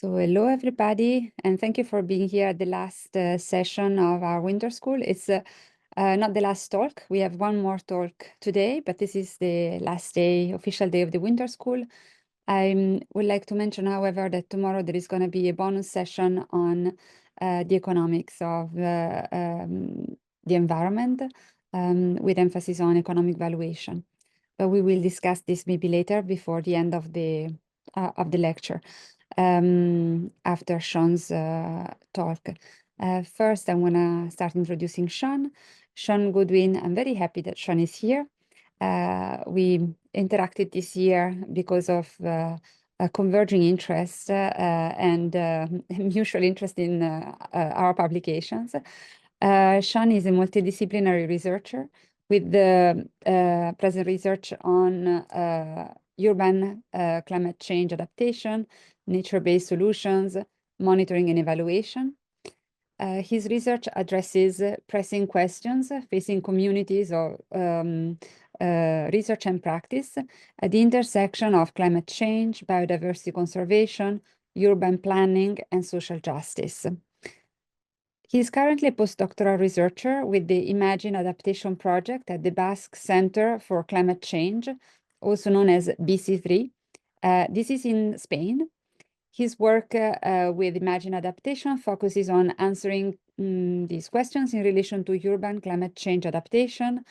So hello, everybody, and thank you for being here at the last session of our winter school. It's not the last talk. We have one more talk today, but this is the last day, official day of the winter school. I would like to mention, however, that tomorrow there is going to be a bonus session on the economics of the environment with emphasis on economic valuation. But we will discuss this maybe later before the end of the lecture. After Sean's talk. First, I'm gonna start introducing Sean. Sean Goodwin, I'm very happy that Sean is here. We interacted this year because of a converging interest and mutual interest in our publications. Sean is a multidisciplinary researcher with the present research on urban climate change adaptation, nature-based solutions, monitoring and evaluation. His research addresses pressing questions facing communities of research and practice at the intersection of climate change, biodiversity conservation, urban planning, and social justice. He is currently a postdoctoral researcher with the Imagine Adaptation Project at the Basque Center for Climate Change, also known as BC3. This is in Spain. His work with Imagine Adaptation focuses on answering these questions in relation to urban climate change adaptation.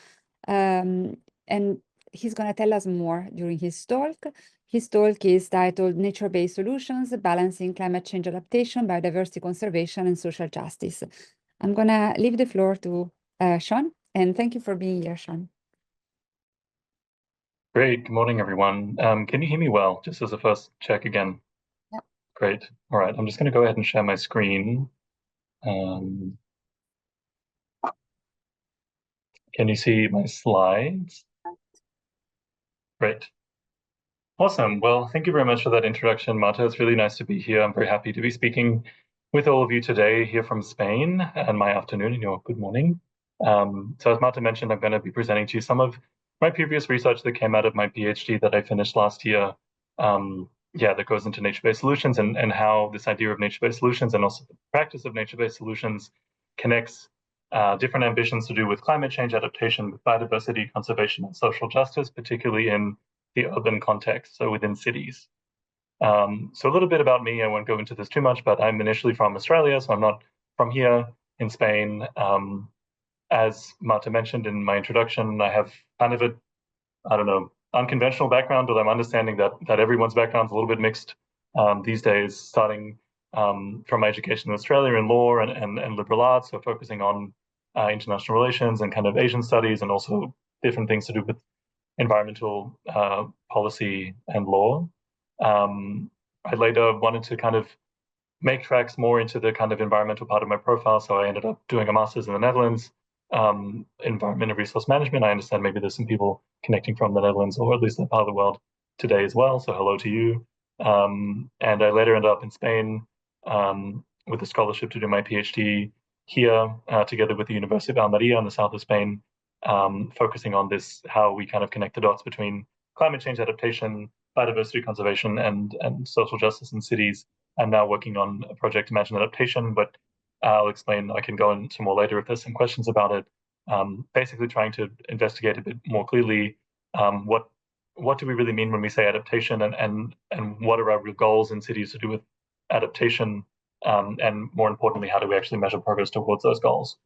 And he's going to tell us more during his talk. His talk is titled Nature-Based Solutions, Balancing Climate Change Adaptation, Biodiversity Conservation, and Social Justice. I'm going to leave the floor to Sean, and thank you for being here, Sean. Great. Good morning, everyone. Can you hear me well? Just as a first check again. Yep. Great. All right. I'm just going to go ahead and share my screen. Can you see my slides? Great. Awesome. Well, thank you very much for that introduction, Marta. It's really nice to be here. I'm very happy to be speaking with all of you today here from Spain and my afternoon and your good morning. So as Marta mentioned, I'm going to be presenting to you some of my previous research that came out of my PhD that I finished last year. That goes into nature-based solutions and how this idea of nature-based solutions and also the practice of nature-based solutions connects different ambitions to do with climate change adaptation, with biodiversity conservation and social justice, particularly in the urban context, so within cities. So a little bit about me, I won't go into this too much, but I'm initially from Australia, so I'm not from here in Spain. As Marta mentioned in my introduction, I have kind of unconventional background, but I'm understanding that everyone's background is a little bit mixed these days, starting from my education in Australia in law and liberal arts, so focusing on international relations and kind of Asian studies, and also different things to do with environmental policy and law. I later wanted to kind of make tracks more into the kind of environmental part of my profile, so I ended up doing a master's in the Netherlands, environment and resource management. I understand maybe there's some people connecting from the Netherlands, or at least that part of the world today as well, so hello to you. And I later ended up in Spain with a scholarship to do my PhD here, together with the University of Almeria in the south of Spain, focusing on this, how we kind of connect the dots between climate change adaptation, biodiversity conservation, and social justice in cities. I'm now working on a project, Imagine Adaptation, but I'll explain, I can go into more later if there's some questions about it. Basically trying to investigate a bit more clearly what do we really mean when we say adaptation, and what are our real goals in cities to do with adaptation, and more importantly, how do we actually measure progress towards those goals?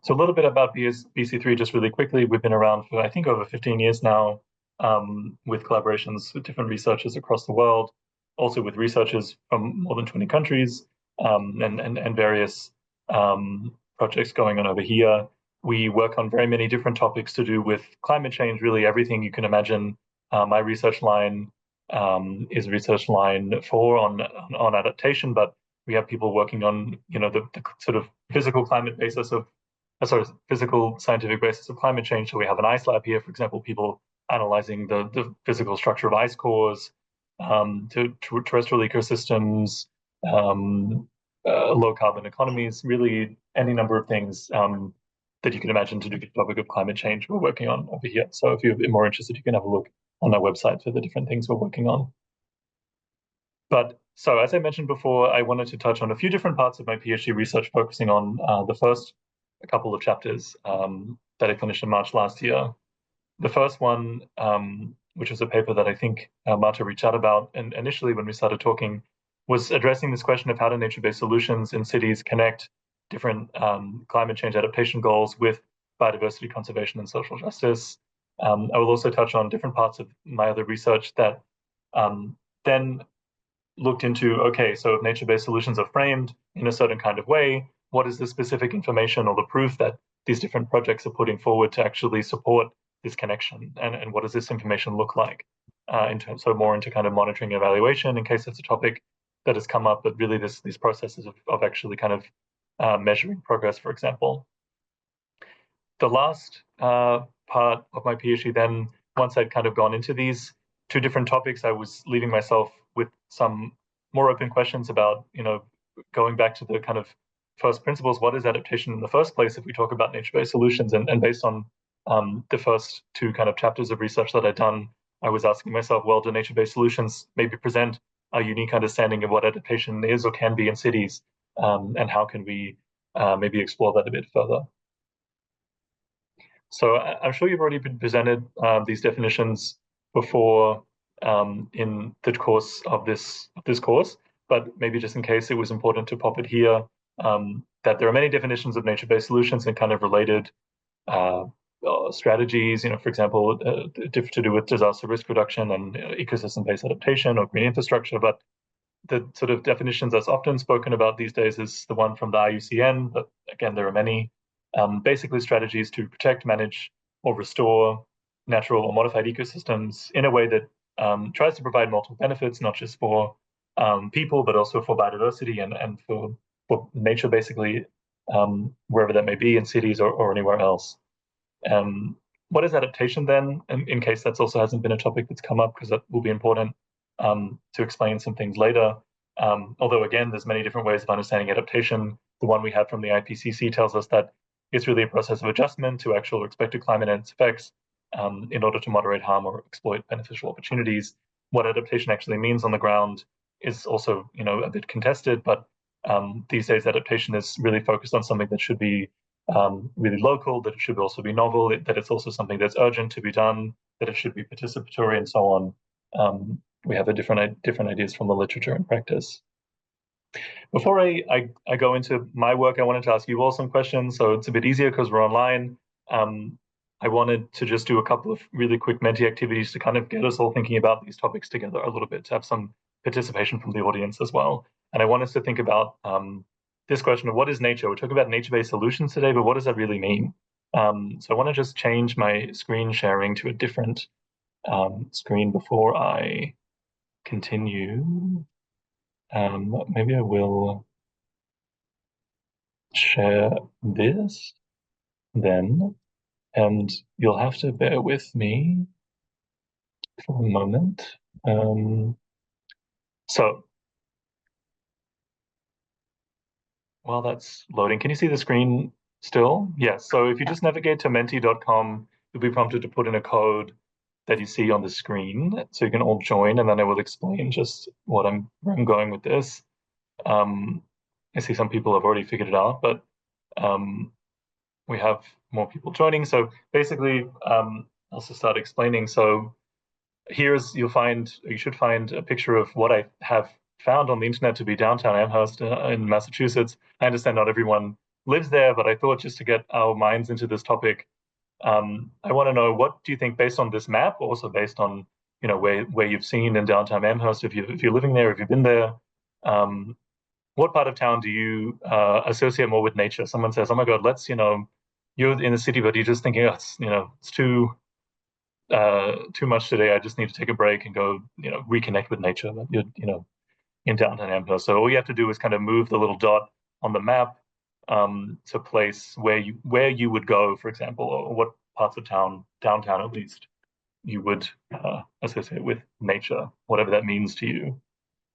So a little bit about BC3 just really quickly. We've been around for, I think, over 15 years now, with collaborations with different researchers across the world, also with researchers from more than 20 countries, and various projects going on over here. We work on very many different topics to do with climate change, really everything you can imagine. My research line is research line 4 on adaptation, but we have people working on, the sort of physical climate basis of physical scientific basis of climate change. So we have an ice lab here, for example, people analyzing the physical structure of ice cores, to terrestrial ecosystems, low carbon economies, really any number of things that you can imagine to do with the topic of climate change we're working on over here. So if you're a bit more interested, you can have a look on our website for the different things we're working on. But so, as I mentioned before, I wanted to touch on a few different parts of my PhD research, focusing on the first couple of chapters that I finished in March last year. The first one, which was a paper that I think Marta reached out about, and initially when we started talking, was addressing this question of how do nature-based solutions in cities connect different climate change adaptation goals with biodiversity conservation and social justice. I will also touch on different parts of my other research that then looked into, okay, so if nature-based solutions are framed in a certain kind of way, what is the specific information or the proof that these different projects are putting forward to actually support this connection, and what does this information look like in terms, so more into kind of monitoring and evaluation in case it's a topic that has come up, but really these processes of actually kind of measuring progress, for example. The last part of my PhD then, once I'd kind of gone into these two different topics, I was leaving myself with some more open questions about, going back to the kind of first principles. What is adaptation in the first place if we talk about nature-based solutions? And based on the first two kind of chapters of research that I'd done, I was asking myself, well, do nature-based solutions maybe present a unique understanding of what adaptation is or can be in cities? And how can we maybe explore that a bit further? So I'm sure you've already been presented these definitions before in the course of this course, but maybe just in case it was important to pop it here, that there are many definitions of nature-based solutions and kind of related strategies, for example, to do with disaster risk reduction and ecosystem-based adaptation or green infrastructure. But the sort of definitions that's often spoken about these days is the one from the IUCN, but again, there are many. Basically strategies to protect, manage, or restore natural or modified ecosystems in a way that tries to provide multiple benefits, not just for people, but also for biodiversity and for nature, basically, wherever that may be, in cities or anywhere else. What is adaptation then, in case that also hasn't been a topic that's come up, because that will be important to explain some things later. Although, again, there's many different ways of understanding adaptation. The one we have from the IPCC tells us that it's really a process of adjustment to actual expected climate and its effects in order to moderate harm or exploit beneficial opportunities. What adaptation actually means on the ground is also, a bit contested, but these days adaptation is really focused on something that should be really local, that it should also be novel, that it's also something that's urgent to be done, that it should be participatory, and so on. We have different ideas from the literature and practice. Before I go into my work, I wanted to ask you all some questions, so it's a bit easier because we're online. I wanted to just do a couple of really quick Menti activities to kind of get us all thinking about these topics together a little bit, to have some participation from the audience as well. And I want us to think about this question of what is nature? We're talking about nature-based solutions today, but what does that really mean? So I want to just change my screen sharing to a different screen before I continue. Maybe I will share this then, and you'll have to bear with me for a moment. So while that's loading, can you see the screen still? Yes. So if you just navigate to menti.com, you'll be prompted to put in a code that you see on the screen, so you can all join, and then I will explain just where I'm going with this. I see some people have already figured it out, but we have more people joining. So basically, I'll also start explaining. So you should find a picture of what I have found on the internet to be downtown Amherst in Massachusetts. I understand not everyone lives there, but I thought just to get our minds into this topic, I want to know, what do you think, based on this map, also based on where you've seen in downtown Amherst, if you're living there, if you've been there, what part of town do you associate more with nature? Someone says, "Oh my God, you're in the city, but you're just thinking, oh, it's too much today. I just need to take a break and go, reconnect with nature." But you're, in downtown Amherst, so all you have to do is kind of move the little dot on the map to place where you would go, for example, or what parts of downtown at least, you would associate with nature, whatever that means to you.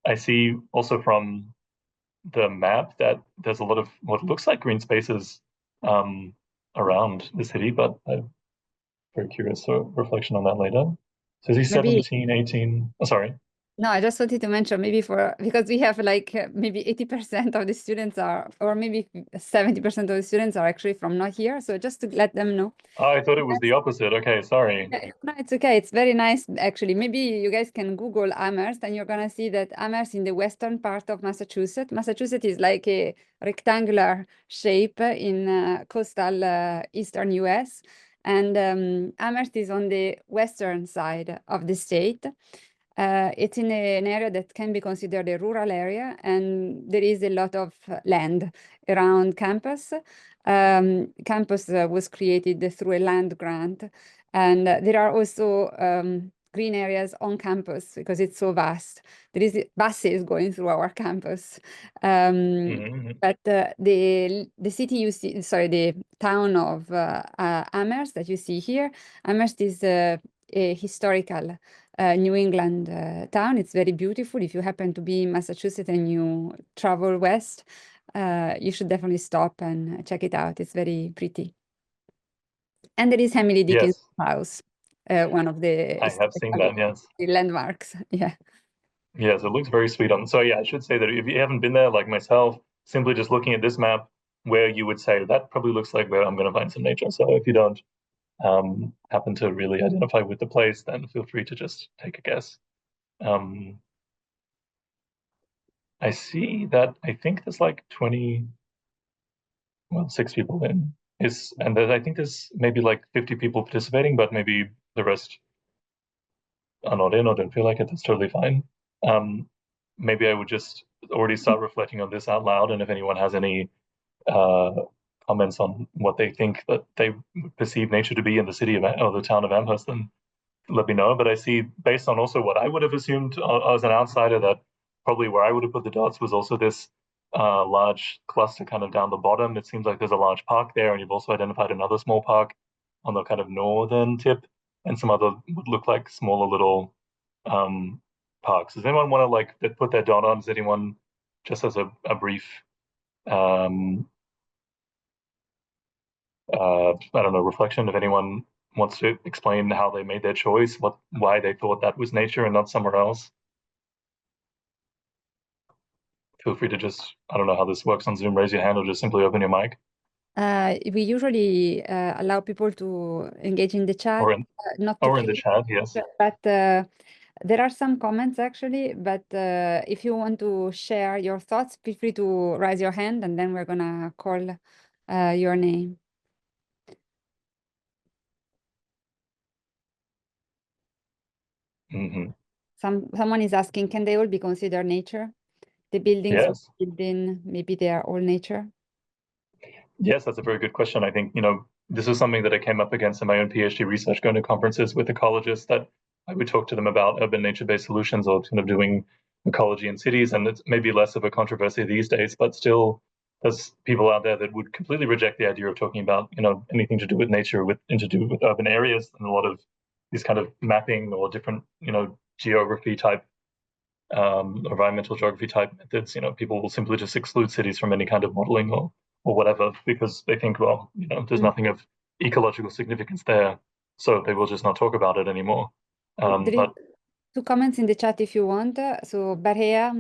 I see also from the map that there's a lot of what looks like green spaces around the city, but I'm very curious, so reflection on that later. So is he 17, 18? Oh, sorry. No, I just wanted to mention maybe because we have like maybe 80% of the students are, or maybe 70% of the students are actually from not here. So just to let them know. Oh, I thought it was the opposite. Okay, sorry. No, it's okay. It's very nice, actually. Maybe you guys can Google Amherst and you're going to see that Amherst in the western part of Massachusetts. Massachusetts is like a rectangular shape in coastal eastern US. And Amherst is on the western side of the state. It's in an area that can be considered a rural area, and there is a lot of land around campus. Campus was created through a land grant, and there are also green areas on campus because it's so vast. There is buses going through our campus. Mhm. But the city you see, sorry, the town of Amherst that you see here, Amherst is a historical New England town. It's very beautiful. If you happen to be in Massachusetts and you travel west, you should definitely stop and check it out. It's very pretty. And there is Emily Dickinson Yes, House, one of the I have seen that. Yes. landmarks. Yeah. Yes, it looks very sweet on. So yeah, I should say that if you haven't been there, like myself, simply just looking at this map, where you would say that probably looks like where I'm going to find some nature. So if you don't happen to really identify with the place, then feel free to just take a guess. Um, I see that I think there's like 20, well, 6 people in. And I think there's maybe like 50 people participating, but maybe the rest are not in or don't feel like it. That's totally fine. Maybe I would just already start reflecting on this out loud, and if anyone has any uh, comments on what they think that they perceive nature to be in the city of or the town of Amherst, then let me know. But I see, based on also what I would have assumed as an outsider, that probably where I would have put the dots was also this large cluster kind of down the bottom. It seems like there's a large park there, and you've also identified another small park on the kind of northern tip, and some other would look like smaller little parks. Does anyone want to like put their dot on? Does anyone, just as a brief I don't know, reflection, if anyone wants to explain how they made their choice, why they thought that was nature and not somewhere else, feel free to just, I don't know how this works on Zoom, raise your hand or just simply open your mic. We usually allow people to engage in the chat, or in not to or in the keep, chat. Yes. but there are some comments actually. But if you want to share your thoughts, feel free to raise your hand, and then we're gonna call your name. Someone is asking, can they all be considered nature? The buildings Yes. built in, maybe they are all nature. Yes, that's a very good question. I think, this is something that I came up against in my own PhD research, going to conferences with ecologists, that I would talk to them about urban nature-based solutions or kind of doing ecology in cities. And it's maybe less of a controversy these days, but still there's people out there that would completely reject the idea of talking about, anything to do with nature and to do with urban areas, and a lot of these kind of mapping or different, geography type environmental geography type methods. People will simply just exclude cities from any kind of modeling or whatever, because they think, well, there's nothing of ecological significance there, so they will just not talk about it anymore. There is But 2 comments in the chat if you want. So Barea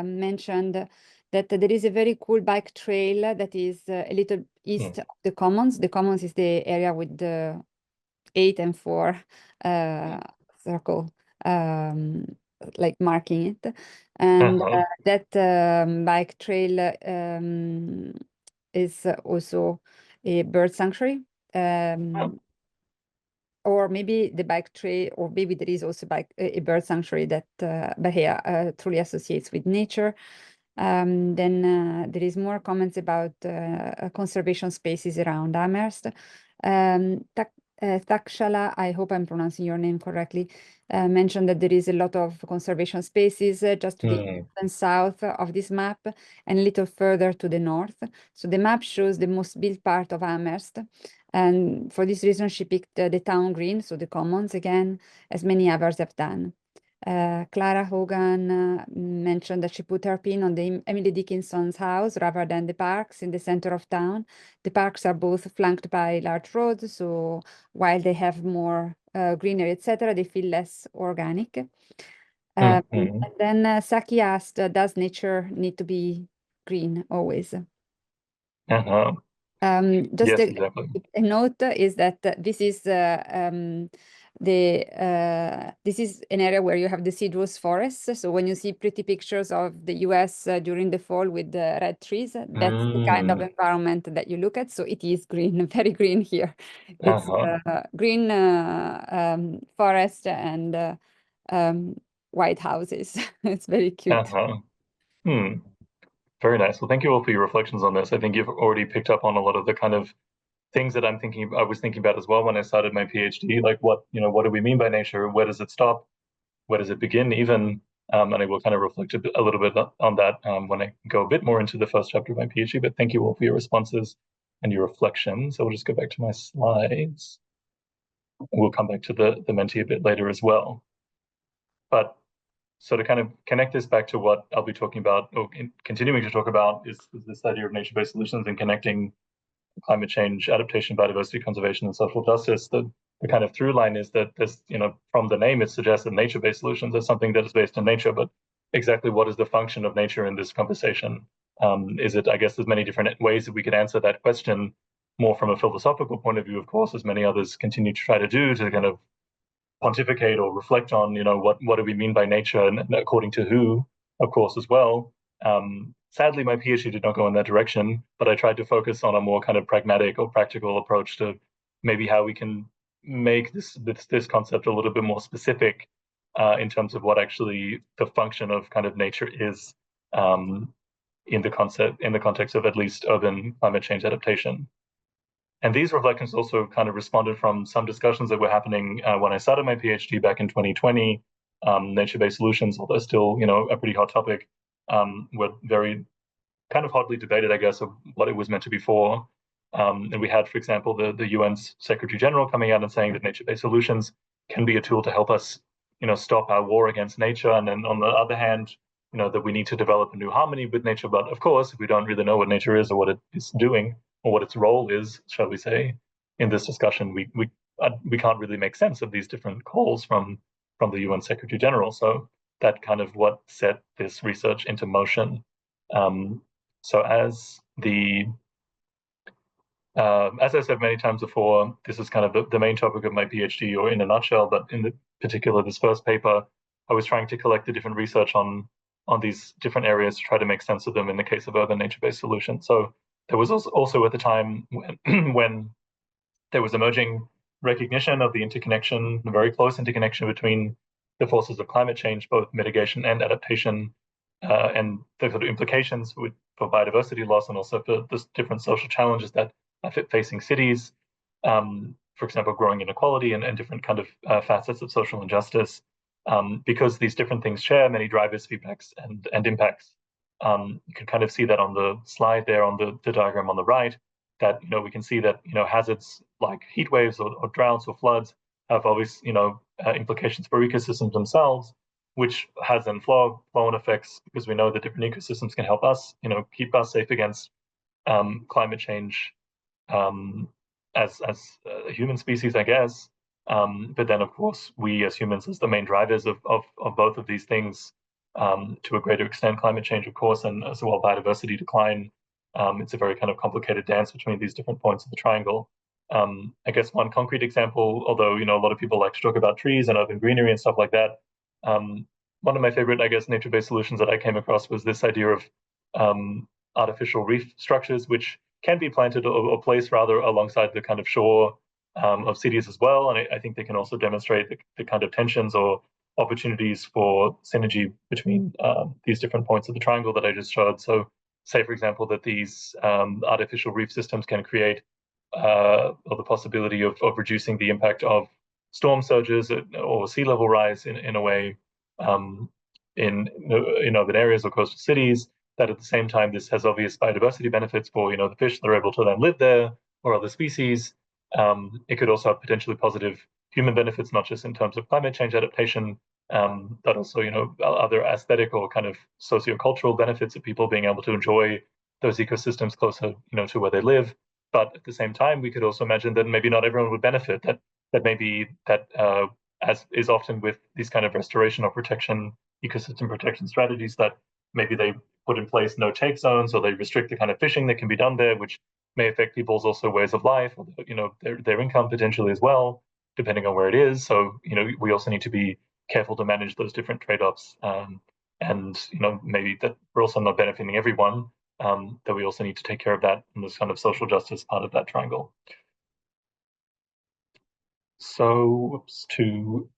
mentioned that there is a very cool bike trail that is a little east of the Commons. The Commons is the area with the 8 and 4 circle, like marking it. And that bike trail is also a bird sanctuary. Or maybe the bike trail, or maybe there is also a bird sanctuary that Bahia truly associates with nature. Then there is more comments about conservation spaces around Amherst. Takshala, I hope I'm pronouncing your name correctly, mentioned that there is a lot of conservation spaces just to the east and south of this map, and a little further to the north. So the map shows the most built part of Amherst. And for this reason, she picked the town green, so the commons again, as many others have done. Clara Hogan mentioned that she put her pin on the Emily Dickinson's house rather than the parks in the center of town. The parks are both flanked by large roads, so while they have more greenery, etc., they feel less organic. And then Saki asked, does nature need to be green always? Just Yes, exactly. a note is that this is this is an area where you have deciduous forests. So when you see pretty pictures of the US during the fall with the red trees, that's the kind of environment that you look at. So it is green, very green here. It's green forest and white houses. It's very cute. Very nice. Well, thank you all for your reflections on this. I think you've already picked up on a lot of the kind of things that I was thinking about as well when I started my PhD. Like what do we mean by nature? Where does it stop? Where does it begin? Even, and I will kind of reflect a little bit on that when I go a bit more into the first chapter of my PhD. But thank you all for your responses and your reflections. So we'll just go back to my slides. We'll come back to the Menti a bit later as well. But so to kind of connect this back to what I'll be talking about, or continuing to talk about, is this idea of nature-based solutions and connecting climate change, adaptation, biodiversity conservation, and social justice. The kind of through line is that there's, from the name, it suggests that nature-based solutions are something that is based in nature, but exactly what is the function of nature in this conversation? Is it, I guess there's many different ways that we could answer that question, more from a philosophical point of view, of course, as many others continue to try to do, to kind of pontificate or reflect on, what do we mean by nature, and according to who, of course, as well. Sadly, my PhD did not go in that direction, but I tried to focus on a more kind of pragmatic or practical approach to maybe how we can make this concept a little bit more specific in terms of what actually the function of kind of nature is in the context of at least urban climate change adaptation. And these reflections also kind of responded from some discussions that were happening when I started my PhD back in 2020. Nature-based solutions, although still, a pretty hot topic, were very kind of hotly debated, I guess, of what it was meant to be for. And we had, for example, the UN's Secretary General coming out and saying that nature-based solutions can be a tool to help us, stop our war against nature. And then on the other hand, that we need to develop a new harmony with nature. But of course, if we don't really know what nature is or what it is doing, or what its role is, shall we say, in this discussion, we can't really make sense of these different calls from the UN Secretary General. So that kind of what set this research into motion. So as I said many times before, this is kind of the main topic of my PhD, or in a nutshell. But in particular, this first paper, I was trying to collect the different research on these different areas to try to make sense of them in the case of urban nature-based solutions. So there was also at the time when there was emerging recognition of the interconnection, the very close interconnection between the forces of climate change, both mitigation and adaptation, and the sort of implications for biodiversity loss, and also for the different social challenges that are facing cities. For example, growing inequality and different kind of facets of social injustice, because these different things share many drivers, feedbacks, and impacts. You can kind of see that on the slide there on the diagram on the right, that we can see that hazards like heat waves or droughts or floods have obvious implications for ecosystems themselves, which has then flow-on effects, because we know that different ecosystems can help us keep us safe against climate change as a human species, I guess. But then, of course, we as humans, as the main drivers of both of these things, to a greater extent, climate change, of course, and as well biodiversity decline. It's a very kind of complicated dance between these different points of the triangle. I guess one concrete example, although a lot of people like to talk about trees and urban greenery and stuff like that. One of my favorite, I guess, nature-based solutions that I came across was this idea of artificial reef structures, which can be planted or placed rather alongside the kind of shore of cities as well. And I think they can also demonstrate the kind of tensions or opportunities for synergy between these different points of the triangle that I just showed. So say, for example, that these artificial reef systems can create or the possibility of reducing the impact of storm surges or sea level rise in a way in urban areas or coastal cities, that at the same time this has obvious biodiversity benefits for the fish that are able to then live there, or other species. It could also have potentially positive human benefits, not just in terms of climate change adaptation, but also other aesthetic or kind of sociocultural benefits of people being able to enjoy those ecosystems closer to where they live. But at the same time, we could also imagine that maybe not everyone would benefit, that maybe that as is often with these kind of restoration or protection, ecosystem protection strategies, that maybe they put in place no-take zones, or they restrict the kind of fishing that can be done there, which may affect people's also ways of life, or their income potentially as well, depending on where it is. So we also need to be careful to manage those different trade-offs, and maybe that we're also not benefiting everyone. That we also need to take care of that in this kind of social justice part of that triangle. So to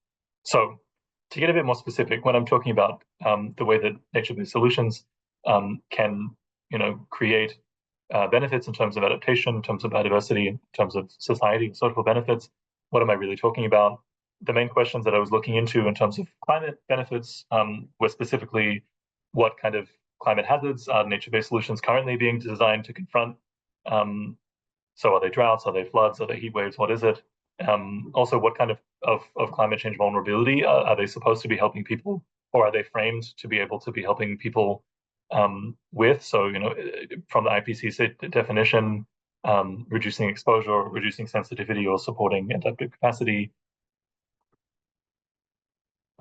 get a bit more specific, when I'm talking about the way that nature-based solutions can create benefits in terms of adaptation, in terms of biodiversity, in terms of society and social benefits, what am I really talking about? The main questions that I was looking into in terms of climate benefits were specifically what kind of climate hazards are nature-based solutions currently being designed to confront. So are they droughts, are they floods, are they heat waves, what is it? Also, what kind of climate change vulnerability are they supposed to be helping people, or are they framed to be able to be helping people with? So, from the IPCC definition, reducing exposure, reducing sensitivity, or supporting adaptive capacity.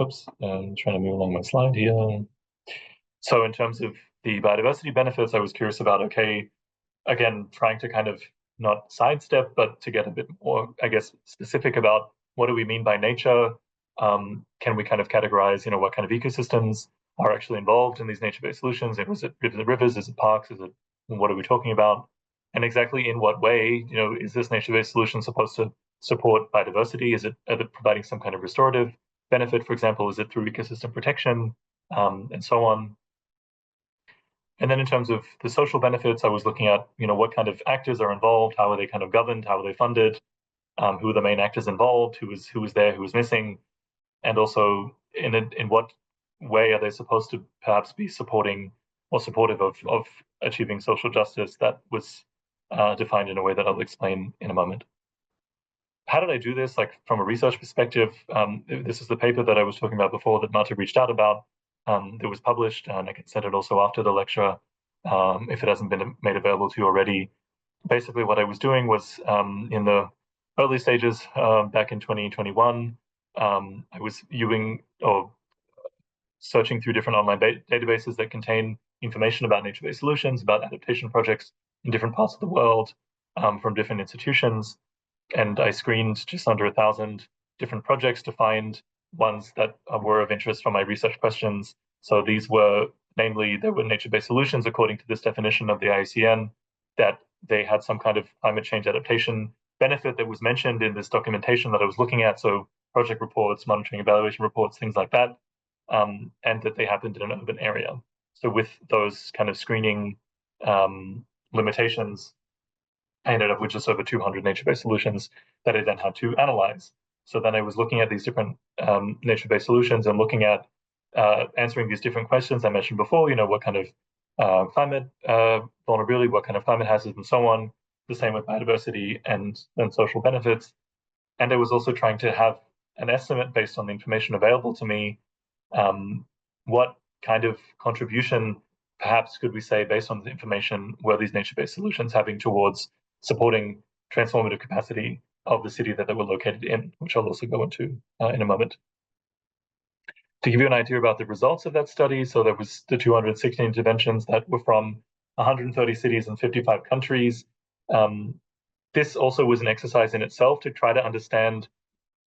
Oops, I'm trying to move along my slide here. So in terms of the biodiversity benefits, I was curious about, okay, again, trying to kind of not sidestep, but to get a bit more, I guess, specific about what do we mean by nature? Can we kind of categorize, what kind of ecosystems are actually involved in these nature-based solutions? Is it rivers? Is it parks? What are we talking about? And exactly in what way, is this nature-based solution supposed to support biodiversity? Is it providing some kind of restorative benefit, for example? Is it through ecosystem protection, and so on? And then in terms of the social benefits, I was looking at, what kind of actors are involved, how are they kind of governed, how are they funded, who are the main actors involved, who was there, who was missing, and also in what way are they supposed to perhaps be supporting or supportive of achieving social justice that was defined in a way that I'll explain in a moment. How did I do this? Like from a research perspective, this is the paper that I was talking about before that Marta reached out about. That was published, and I can send it also after the lecture if it hasn't been made available to you already. Basically, what I was doing was in the early stages back in 2021, I was searching through different online databases that contain information about nature-based solutions, about adaptation projects in different parts of the world from different institutions. And I screened just under 1,000 different projects to find ones that were of interest from my research questions. So these were, namely, there were nature-based solutions according to this definition of the IUCN, that they had some kind of climate change adaptation benefit that was mentioned in this documentation that I was looking at. So project reports, monitoring evaluation reports, things like that, and that they happened in an urban area. So with those kind of screening limitations, I ended up with just over 200 nature-based solutions that I then had to analyze. So then I was looking at these different nature-based solutions and looking at answering these different questions I mentioned before, what kind of climate vulnerability, what kind of climate hazards, and so on. The same with biodiversity and social benefits. And I was also trying to have an estimate based on the information available to me. What kind of contribution, perhaps could we say, based on the information, were these nature-based solutions having towards supporting transformative capacity of the city that they were located in, which I'll also go into in a moment. To give you an idea about the results of that study, so there was the 216 interventions that were from 130 cities and 55 countries. This also was an exercise in itself to try to understand,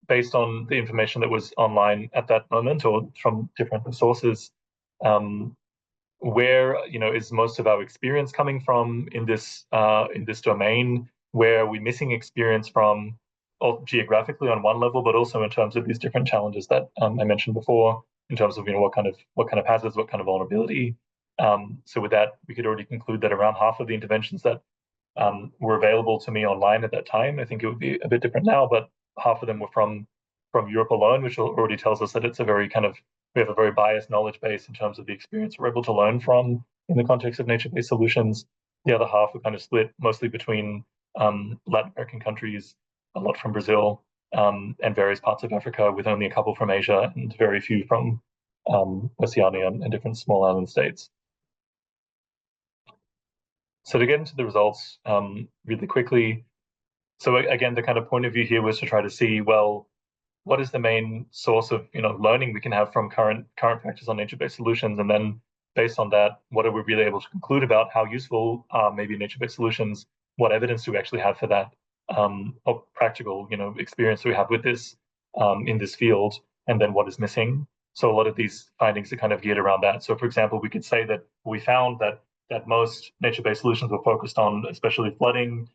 based on the information that was online at that moment or from different sources, where is most of our experience coming from in this domain? Where are we missing experience from, geographically on one level, but also in terms of these different challenges that I mentioned before, in terms of what kind of hazards, what kind of vulnerability. So with that, we could already conclude that around half of the interventions that were available to me online at that time, I think it would be a bit different now, but half of them were from Europe alone, which already tells us that it's we have a very biased knowledge base in terms of the experience we're able to learn from in the context of nature-based solutions. The other half were kind of split mostly between Latin American countries, a lot from Brazil, and various parts of Africa, with only a couple from Asia and very few from Oceania and different small island states. So to get into the results really quickly, so again, the kind of point of view here was to try to see, well, what is the main source of learning we can have from current practice on nature-based solutions, and then based on that, what are we really able to conclude about how useful are maybe nature-based solutions? What evidence do we actually have for that? Or practical experience do we have with this in this field, and then what is missing? So a lot of these findings are kind of geared around that. So for example, we could say that we found that most nature-based solutions were focused on especially flooding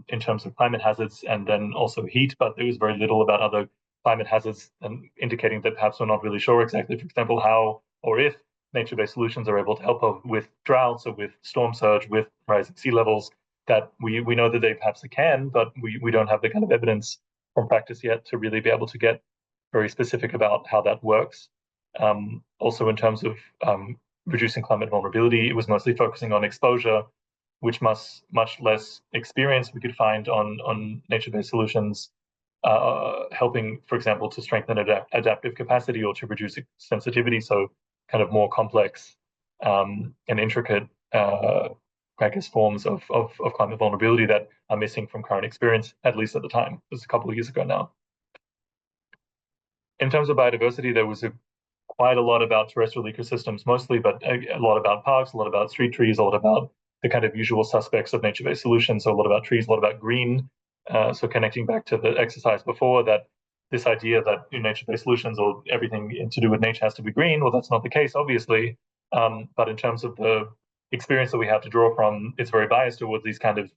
in terms of climate hazards, and then also heat, but there was very little about other climate hazards, and indicating that perhaps we're not really sure exactly, for example, how or if nature-based solutions are able to help with droughts or with storm surge, with rising sea levels, that we know that they perhaps can, but we don't have the kind of evidence from practice yet to really be able to get very specific about how that works. Also in terms of reducing climate vulnerability, it was mostly focusing on exposure, which much less experience we could find on nature-based solutions, helping, for example, to strengthen adaptive capacity or to reduce sensitivity. So kind of more complex and intricate, I guess, forms of climate vulnerability that are missing from current experience, at least at the time. It was a couple of years ago now. In terms of biodiversity, there was quite a lot about terrestrial ecosystems mostly, but a lot about parks, a lot about street trees, a lot about the kind of usual suspects of nature-based solutions. So a lot about trees, a lot about green. So connecting back to the exercise before, that this idea that nature-based solutions or everything to do with nature has to be green, well, that's not the case, obviously. But in terms of the experience that we have to draw from, it's very biased towards these kind of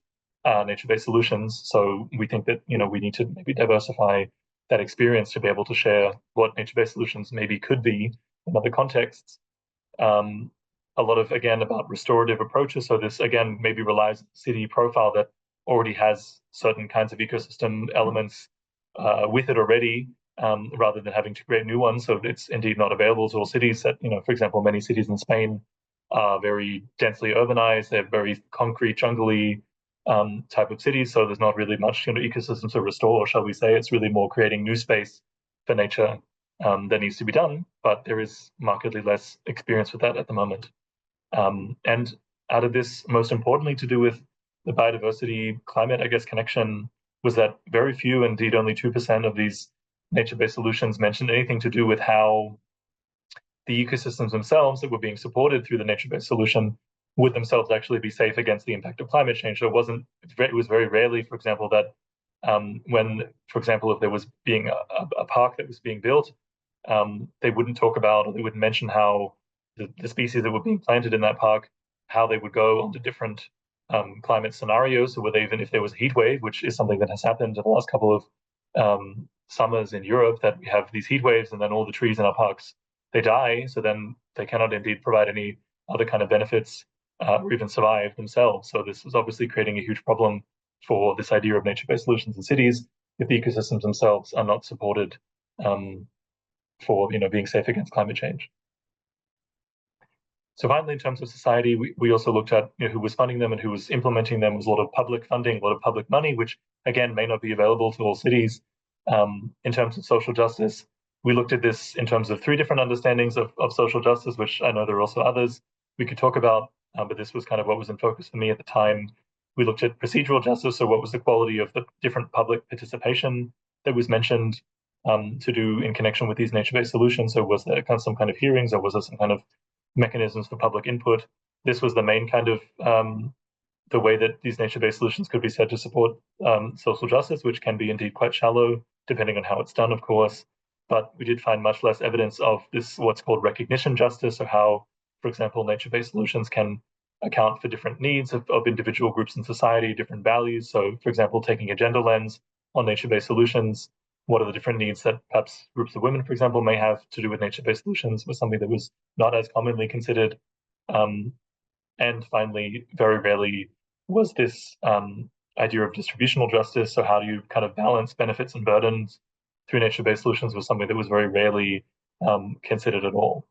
nature-based solutions. So we think that we need to maybe diversify that experience to be able to share what nature-based solutions maybe could be in other contexts. A lot of, again, about restorative approaches. So this, again, maybe relies on the city profile that already has certain kinds of ecosystem elements with it already, rather than having to create new ones. So it's indeed not available to all cities. That, for example, many cities in Spain are very densely urbanized. They're very concrete, jungly type of cities. So there's not really much ecosystems to restore, or shall we say, it's really more creating new space for nature that needs to be done. But there is markedly less experience with that at the moment. And out of this, most importantly, to do with the biodiversity climate, I guess, connection, was that very few, indeed only 2% of these nature-based solutions mentioned anything to do with how the ecosystems themselves that were being supported through the nature-based solution would themselves actually be safe against the impact of climate change. So it was very rarely, for example, that when, for example, if there was being a park that was being built, they wouldn't talk about, or they wouldn't mention how the species that were being planted in that park, how they would go onto different climate scenarios. So whether even if there was a heat wave, which is something that has happened in the last couple of summers in Europe, that we have these heat waves and then all the trees in our parks, they die. So then they cannot indeed provide any other kind of benefits or even survive themselves. So this was obviously creating a huge problem for this idea of nature-based solutions in cities if the ecosystems themselves are not supported for being safe against climate change. So finally, in terms of society, we also looked at who was funding them and who was implementing them. There was a lot of public funding, a lot of public money, which again may not be available to all cities. In terms of social justice, we looked at this in terms of 3 different understandings of social justice, which I know there are also others we could talk about, but this was kind of what was in focus for me at the time. We looked at procedural justice, so what was the quality of the different public participation that was mentioned to do in connection with these nature-based solutions. So was there some kind of hearings, or was there some kind of mechanisms for public input? This was the main kind of the way that these nature-based solutions could be said to support social justice, which can be indeed quite shallow, depending on how it's done, of course. But we did find much less evidence of this, what's called recognition justice, or how, for example, nature-based solutions can account for different needs of individual groups in society, different values. So, for example, taking a gender lens on nature-based solutions, what are the different needs that perhaps groups of women, for example, may have to do with nature-based solutions, was something that was not as commonly considered. And finally, very rarely was this idea of distributional justice. So how do you kind of balance benefits and burdens through nature-based solutions, was something that was very rarely considered at all.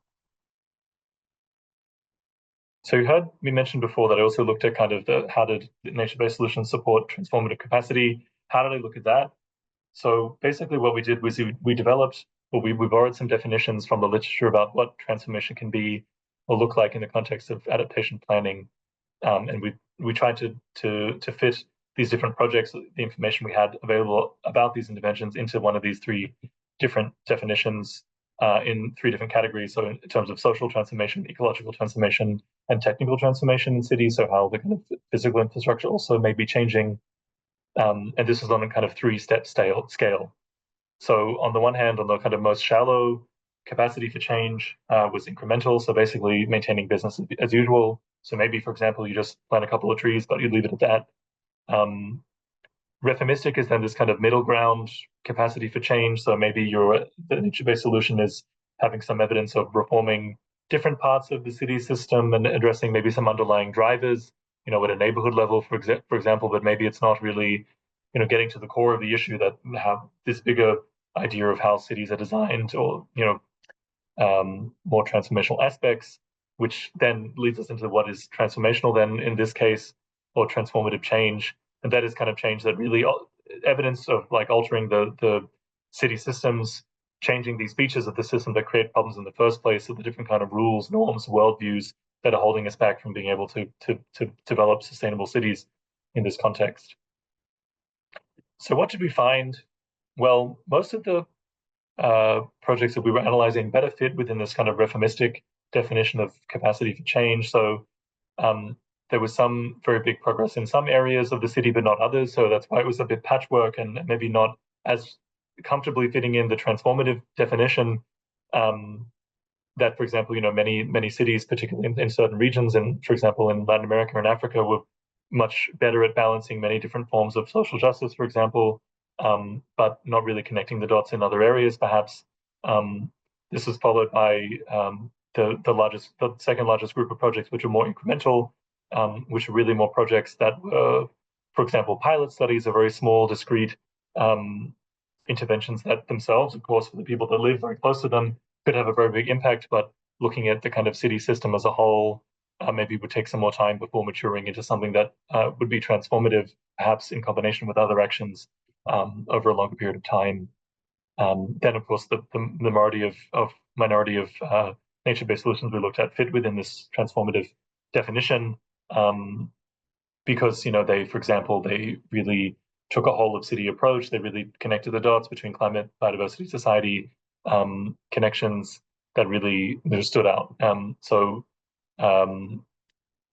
So you heard me mention before that I also looked at kind of how did nature-based solutions support transformative capacity? How did I look at that? So basically what we did was we developed, or we borrowed some definitions from the literature about what transformation can be or look like in the context of adaptation planning. And we tried to fit these different projects, the information we had available about these interventions into one of these three different definitions in three different categories. So in terms of social transformation, ecological transformation, and technical transformation in cities, so how the kind of physical infrastructure also may be changing. And this is on a kind of three-step scale. So on the one hand, on the kind of most shallow, capacity for change was incremental. So basically maintaining business as usual. So maybe, for example, you just plant a couple of trees, but you leave it at that. Reformistic is then this kind of middle ground capacity for change. So maybe the nature-based solution is having some evidence of reforming different parts of the city system and addressing maybe some underlying drivers, at a neighborhood level, for example, but maybe it's not really, getting to the core of the issue that have this bigger idea of how cities are designed or, more transformational aspects, which then leads us into what is transformational then in this case, or transformative change. And that is kind of change that really evidence of like altering the city systems, changing these features of the system that create problems in the first place, so the different kind of rules, norms, worldviews that are holding us back from being able to develop sustainable cities in this context. So what did we find? Well, most of the projects that we were analyzing better fit within this kind of reformistic definition of capacity for change. So there was some very big progress in some areas of the city, but not others. So that's why it was a bit patchwork and maybe not as comfortably fitting in the transformative definition that, for example, many cities, particularly in certain regions, and for example, in Latin America and Africa, were much better at balancing many different forms of social justice, for example, but not really connecting the dots in other areas, perhaps. This was followed by the second largest group of projects, which were more incremental, which are really more projects that were, for example, pilot studies are very small, discrete interventions that themselves, of course, for the people that live very close to them, could have a very big impact, but looking at the kind of city system as a whole, maybe would take some more time before maturing into something that would be transformative, perhaps in combination with other actions over a longer period of time. Then, of course, the minority of nature-based solutions we looked at fit within this transformative definition because, for example, they really took a whole of city approach. They really connected the dots between climate-Biodiversity-society connections that really stood out.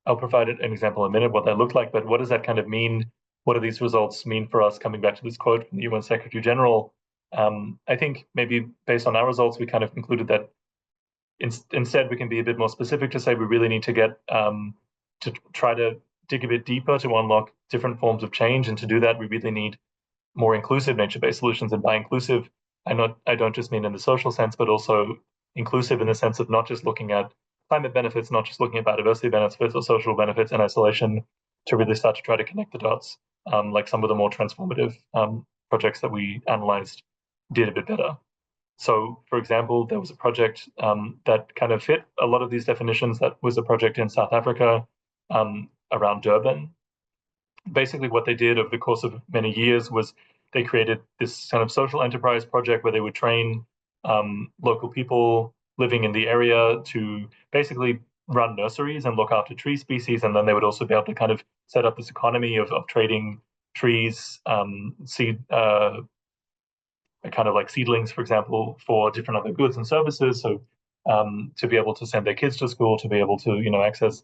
I'll provide an example in a minute what that looked like, but what does that kind of mean? What do these results mean for us? Coming back to this quote from the UN Secretary General, I think maybe based on our results, we kind of concluded that instead we can be a bit more specific to say we really need to get to try to dig a bit deeper to unlock different forms of change, and to do that we really need more inclusive nature-based solutions. And by inclusive, I don't just mean in the social sense, but also inclusive in the sense of not just looking at climate benefits, not just looking at biodiversity benefits or social benefits in isolation, to really start to try to connect the dots, like some of the more transformative projects that we analyzed did a bit better. So, for example, there was a project that kind of fit a lot of these definitions. That was a project in South Africa around Durban. Basically, what they did over the course of many years was they created this kind of social enterprise project where they would train local people living in the area to basically run nurseries and look after tree species. And then they would also be able to kind of set up this economy of trading trees, seed, kind of like seedlings, for example, for different other goods and services. So to be able to send their kids to school, to be able to, access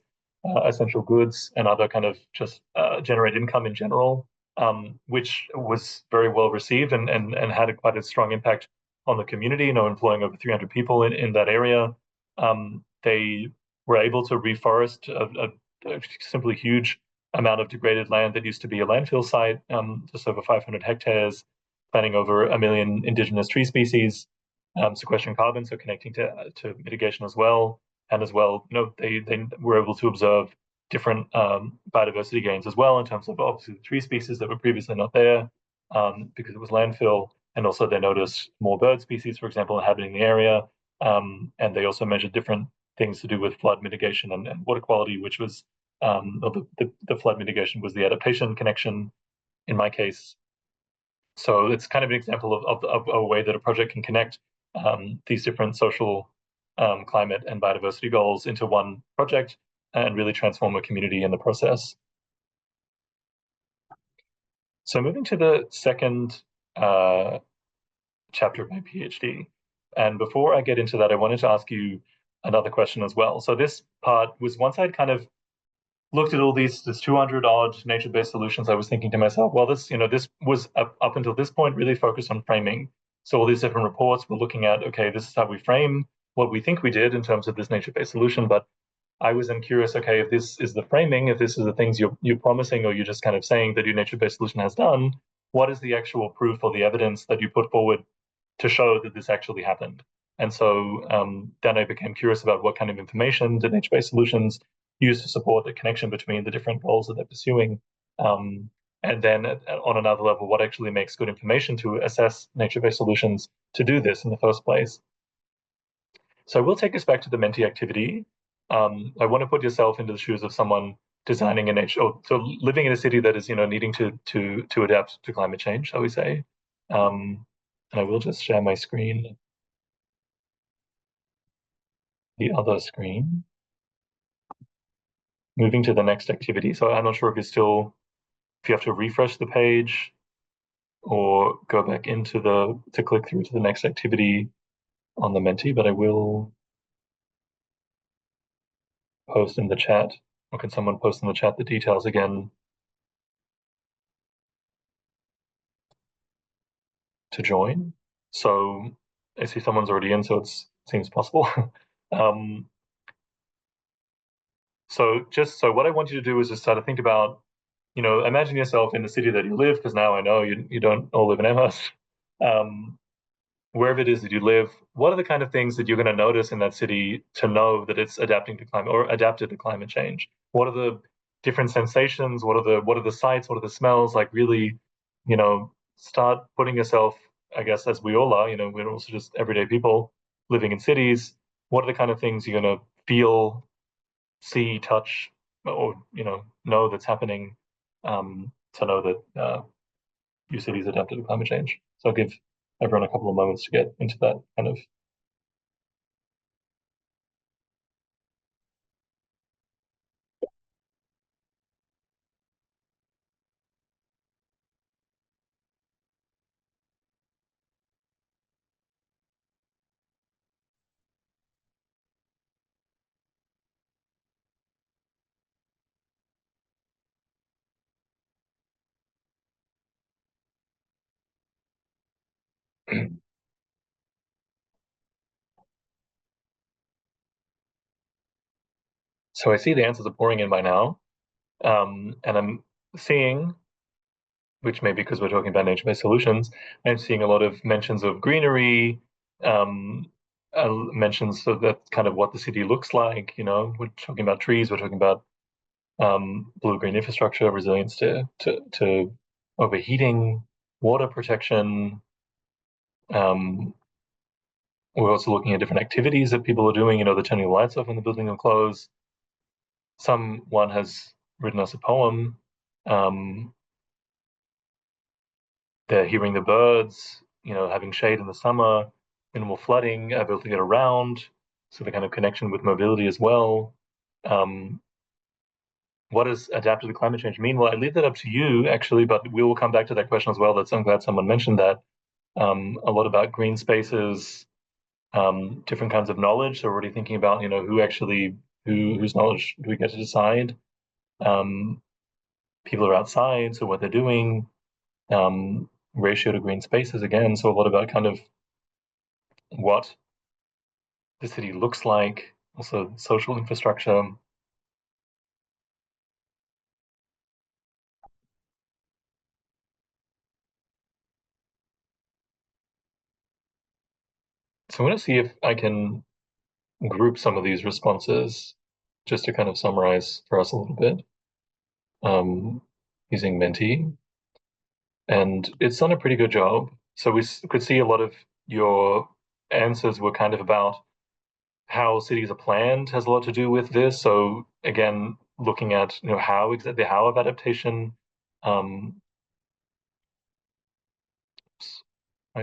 essential goods and other kind of just generate income in general, which was very well received and had quite a strong impact on the community, employing over 300 people in that area. They were able to reforest a simply huge amount of degraded land that used to be a landfill site, just over 500 hectares, planting over 1 million indigenous tree species, sequestering carbon, so connecting to mitigation as well. And as well, they were able to observe different biodiversity gains as well in terms of obviously the tree species that were previously not there because it was landfill. And also they noticed more bird species, for example, inhabiting the area. And they also measured different things to do with flood mitigation and water quality, which was the flood mitigation was the adaptation connection in my case. So it's kind of an example of a way that a project can connect these different social, climate, and biodiversity goals into one project and really transform a community in the process. So moving to the second chapter of my PhD. And before I get into that, I wanted to ask you another question as well. So this part was once I'd kind of looked at all this 200 odd nature-based solutions, I was thinking to myself, well, this was up until this point really focused on framing. So all these different reports were looking at, okay, this is how we frame what we think we did in terms of this nature-based solution. But I was then curious, okay, if this is the framing, if this is the things you're promising, or you're just kind of saying that your nature-based solution has done, what is the actual proof or the evidence that you put forward to show that this actually happened? And so then I became curious about what kind of information did nature-based solutions use to support the connection between the different goals that they're pursuing. And then on another level, what actually makes good information to assess nature-based solutions to do this in the first place. So I will take us back to the Menti activity. I want to put yourself into the shoes of someone designing a nature, or so living in a city that is, needing to adapt to climate change, shall we say. And I will just share my screen, the other screen. Moving to the next activity. So I'm not sure if you have to refresh the page or go back into to click through to the next activity on the Menti, but I will post in the chat, or can someone post in the chat the details again to join? So I see someone's already in, so it seems possible. So what I want you to do is just start to think about, imagine yourself in the city that you live, because now I know you don't all live in Amherst. Wherever it is that you live, what are the kind of things that you're going to notice in that city to know that it's adapting to climate or adapted to climate change? What are the different sensations? What are the sights? What are the smells? Like really, start putting yourself, I guess, as we all are, we're also just everyday people living in cities. What are the kind of things you're going to feel, see, touch, or, know that's happening to know that your city's adapted to climate change? So I'll give everyone a couple of moments to get into that kind of. So I see the answers are pouring in by now, and I'm seeing, which may be because we're talking about nature-based solutions, I'm seeing a lot of mentions of greenery, mentions of that kind of what the city looks like. We're talking about trees, we're talking about blue-green infrastructure, resilience to overheating, water protection. We're also looking at different activities that people are doing, the turning the lights off when the building will close. Someone has written us a poem. They're hearing the birds, having shade in the summer, minimal flooding, able to get around, so the kind of connection with mobility as well. What does adaptive to climate change mean? Well, I leave that up to you, actually, but we will come back to that question as well. I'm glad someone mentioned that. A lot about green spaces, different kinds of knowledge. So we're already thinking about, whose knowledge do we get to decide? People are outside, so what they're doing, ratio to green spaces again. So a lot about kind of what the city looks like, also social infrastructure. So I'm going to see if I can group some of these responses just to kind of summarize for us a little bit using Menti. And it's done a pretty good job. So we could see a lot of your answers were kind of about how cities are planned has a lot to do with this. So again, looking at how exactly how of adaptation.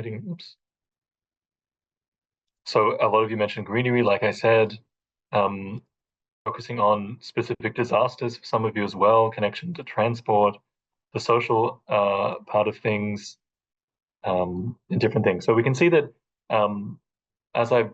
Oops. So a lot of you mentioned greenery, like I said, focusing on specific disasters for some of you as well, connection to transport, social part of things, and different things. So we can see that as I,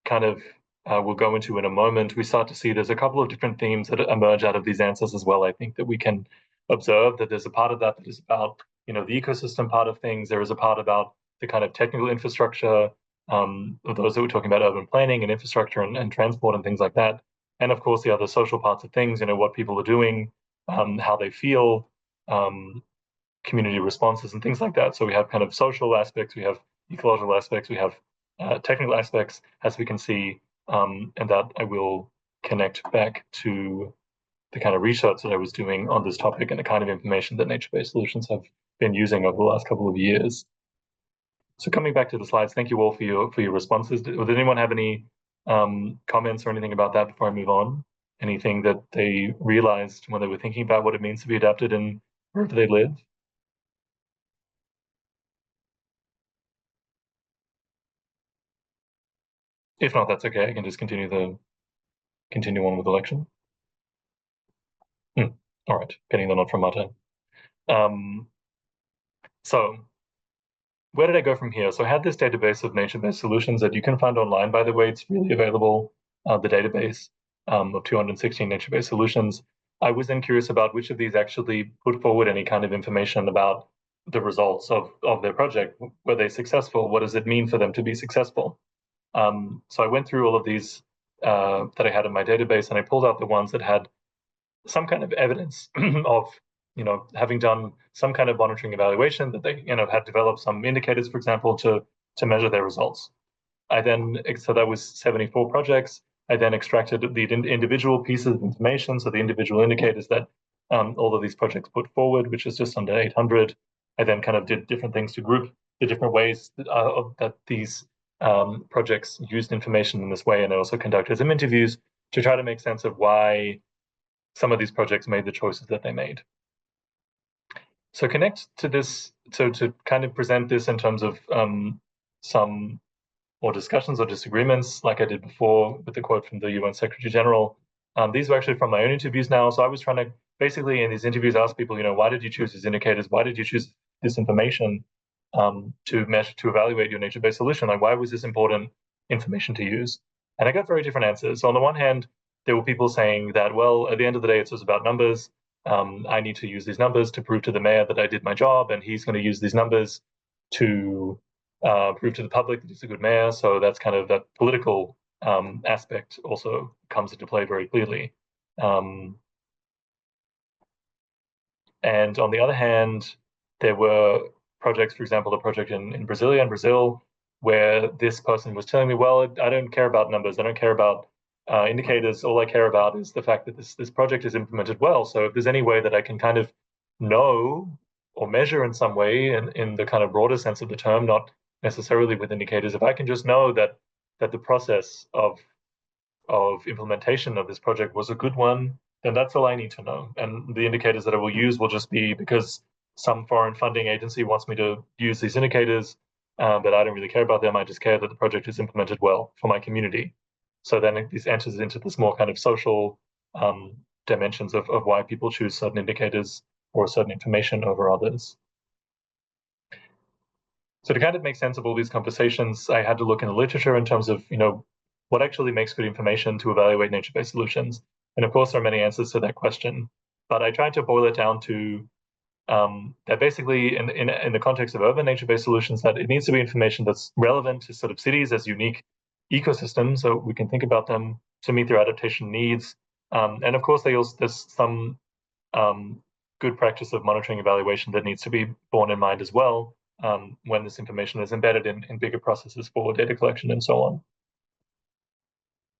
kind of will go into in a moment, we start to see there's a couple of different themes that emerge out of these answers as well. I think that we can observe that there's a part of that is about, the ecosystem part of things. There is a part about the kind of technical infrastructure, of those that were talking about urban planning and infrastructure and transport and things like that. And of course, the other social parts of things, what people are doing, how they feel, community responses and things like that. So we have kind of social aspects, we have ecological aspects, we have technical aspects, as we can see, and that I will connect back to the kind of research that I was doing on this topic and the kind of information that nature-based solutions have been using over the last couple of years. So coming back to the slides, thank you all for your responses. Did anyone have any comments or anything about that before I move on? Anything that they realized when they were thinking about what it means to be adapted and wherever they live? If not, that's okay. I can just continue on with the lecture. All right, getting the nod from Marta. So where did I go from here? So I had this database of nature-based solutions that you can find online, by the way. It's really available, the database of 216 nature-based solutions. I was then curious about which of these actually put forward any kind of information about the results of their project. Were they successful? What does it mean for them to be successful? So I went through all of these that I had in my database, and I pulled out the ones that had some kind of evidence of having done some kind of monitoring evaluation, that they had developed some indicators, for example, to measure their results. So that was 74 projects. I then extracted the individual pieces of information, so the individual indicators that all of these projects put forward, which is just under 800. I then kind of did different things to group the different ways that these projects used information in this way, and I also conducted some interviews to try to make sense of why some of these projects made the choices that they made. So connect to this, so to kind of present this in terms of some more discussions or disagreements, like I did before with the quote from the UN Secretary General. These were actually from my own interviews now. So I was trying to basically in these interviews ask people, why did you choose these indicators? Why did you choose this information to measure, to evaluate your nature-based solution? Like, why was this important information to use? And I got very different answers. So on the one hand, there were people saying that, well, at the end of the day, it's just about numbers. I need to use these numbers to prove to the mayor that I did my job, and he's going to use these numbers to prove to the public that he's a good mayor. So that's kind of that political aspect also comes into play very clearly. And on the other hand, there were projects, for example, a project in Brazil, where this person was telling me, well, I don't care about numbers. I don't care about indicators. All I care about is the fact that this project is implemented well. So if there's any way that I can kind of know or measure in some way, in the kind of broader sense of the term, not necessarily with indicators, if I can just know that the process of implementation of this project was a good one, then that's all I need to know. And the indicators that I will use will just be because some foreign funding agency wants me to use these indicators, but I don't really care about them. I just care that the project is implemented well for my community. So then this enters into this more kind of social dimensions of why people choose certain indicators or certain information over others. So to kind of make sense of all these conversations, I had to look in the literature in terms of, what actually makes good information to evaluate nature-based solutions. And of course, there are many answers to that question, but I tried to boil it down to that basically in the context of urban nature-based solutions, that it needs to be information that's relevant to sort of cities as unique ecosystems, so we can think about them to meet their adaptation needs. And of course, there's some good practice of monitoring evaluation that needs to be borne in mind as well when this information is embedded in bigger processes for data collection and so on.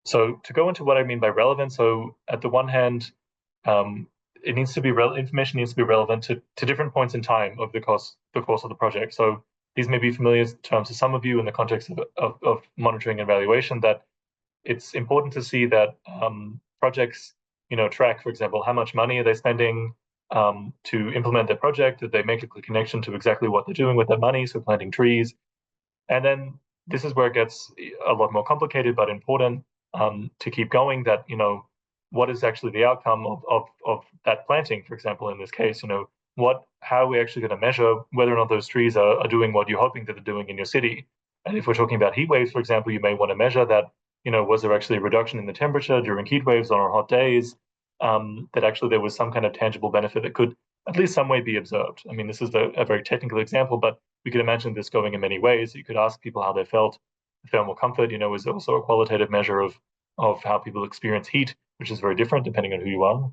So to go into what I mean by relevant, so at the one hand, it needs to be information needs to be relevant to different points in time of the course of the project. So these may be familiar terms to some of you in the context of monitoring and evaluation, that it's important to see that projects, track, for example, how much money are they spending to implement their project? Did they make a connection to exactly what they're doing with that money? So planting trees. And then this is where it gets a lot more complicated, but important to keep going, that, what is actually the outcome of that planting, for example, in this case, how are we actually going to measure whether or not those trees are doing what you're hoping that they're doing in your city? And if we're talking about heat waves, for example, you may want to measure that, was there actually a reduction in the temperature during heat waves on hot days, that actually there was some kind of tangible benefit that could at least some way be observed. I mean, this is a very technical example, but we could imagine this going in many ways. You could ask people how they felt. Thermal comfort, is also a qualitative measure of how people experience heat, which is very different depending on who you are.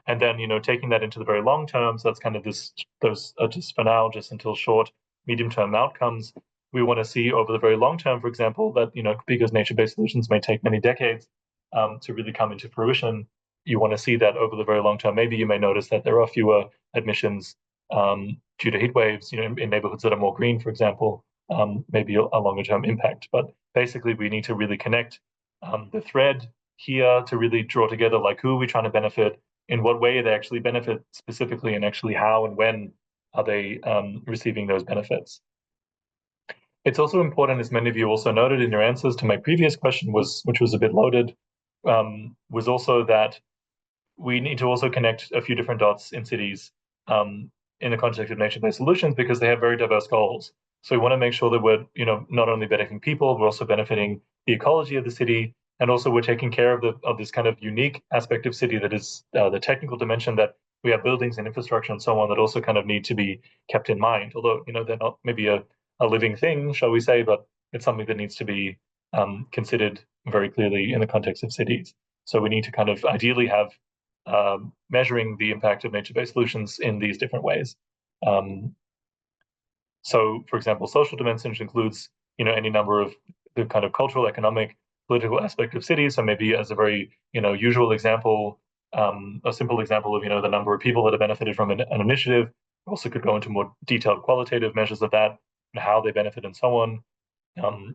And then, taking that into the very long term, so that's kind of those just for now, just until short, medium-term outcomes. We want to see over the very long term, for example, that, because nature-based solutions may take many decades to really come into fruition, you want to see that over the very long term. Maybe you may notice that there are fewer emissions due to heat waves, in neighborhoods that are more green, for example, maybe a longer term impact. But basically, we need to really connect the thread here to really draw together, like, who are we trying to benefit, in what way they actually benefit specifically, and actually how and when are they receiving those benefits. It's also important, as many of you also noted in your answers to my previous question, which was a bit loaded, was also that we need to also connect a few different dots in cities in the context of nature-based solutions, because they have very diverse goals. So we want to make sure that we're, not only benefiting people, we're also benefiting the ecology of the city, and also we're taking care of this kind of unique aspect of city that is the technical dimension, that we have buildings and infrastructure and so on that also kind of need to be kept in mind. Although, they're not maybe a living thing, shall we say, but it's something that needs to be considered very clearly in the context of cities. So we need to kind of ideally have measuring the impact of nature-based solutions in these different ways. So, for example, social dimension includes, any number of the kind of cultural, economic, political aspect of cities. So maybe as a very, usual example, a simple example of, the number of people that have benefited from an initiative. Also could go into more detailed qualitative measures of that, and how they benefit and so on.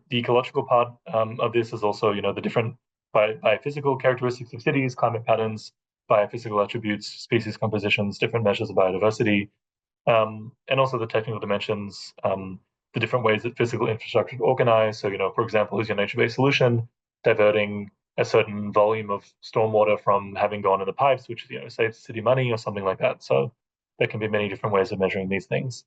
The ecological part of this is also, the different biophysical characteristics of cities, climate patterns, biophysical attributes, species compositions, different measures of biodiversity, and also the technical dimensions, the different ways that physical infrastructure is organized. So, for example, is your nature-based solution diverting a certain volume of stormwater from having gone in the pipes, which, saves city money or something like that. So there can be many different ways of measuring these things.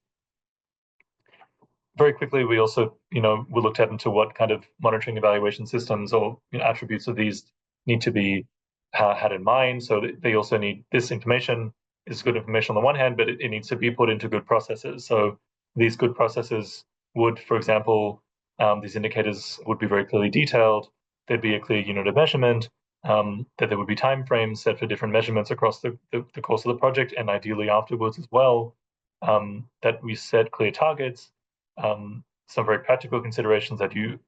Very quickly, we also, we looked at into what kind of monitoring evaluation systems or attributes of these need to be had in mind. So they also need this information. Is good information on the one hand, but it needs to be put into good processes. So these good processes would, for example, these indicators would be very clearly detailed. There'd be a clear unit of measurement, that there would be time frames set for different measurements across the course of the project, and ideally afterwards as well, that we set clear targets, some very practical considerations that you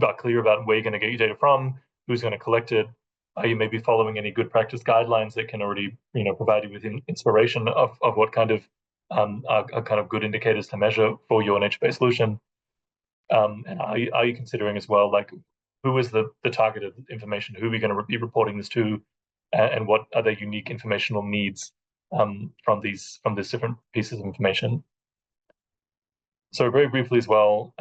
are clear about where you're going to get your data from, who's going to collect it. Are you maybe following any good practice guidelines that can already, provide you with inspiration of what kind of are kind of good indicators to measure for your nature-based solution? And are you considering as well, like, who is the targeted information? Who are we going to be reporting this to, and what are their unique informational needs from these different pieces of information? So very briefly as well,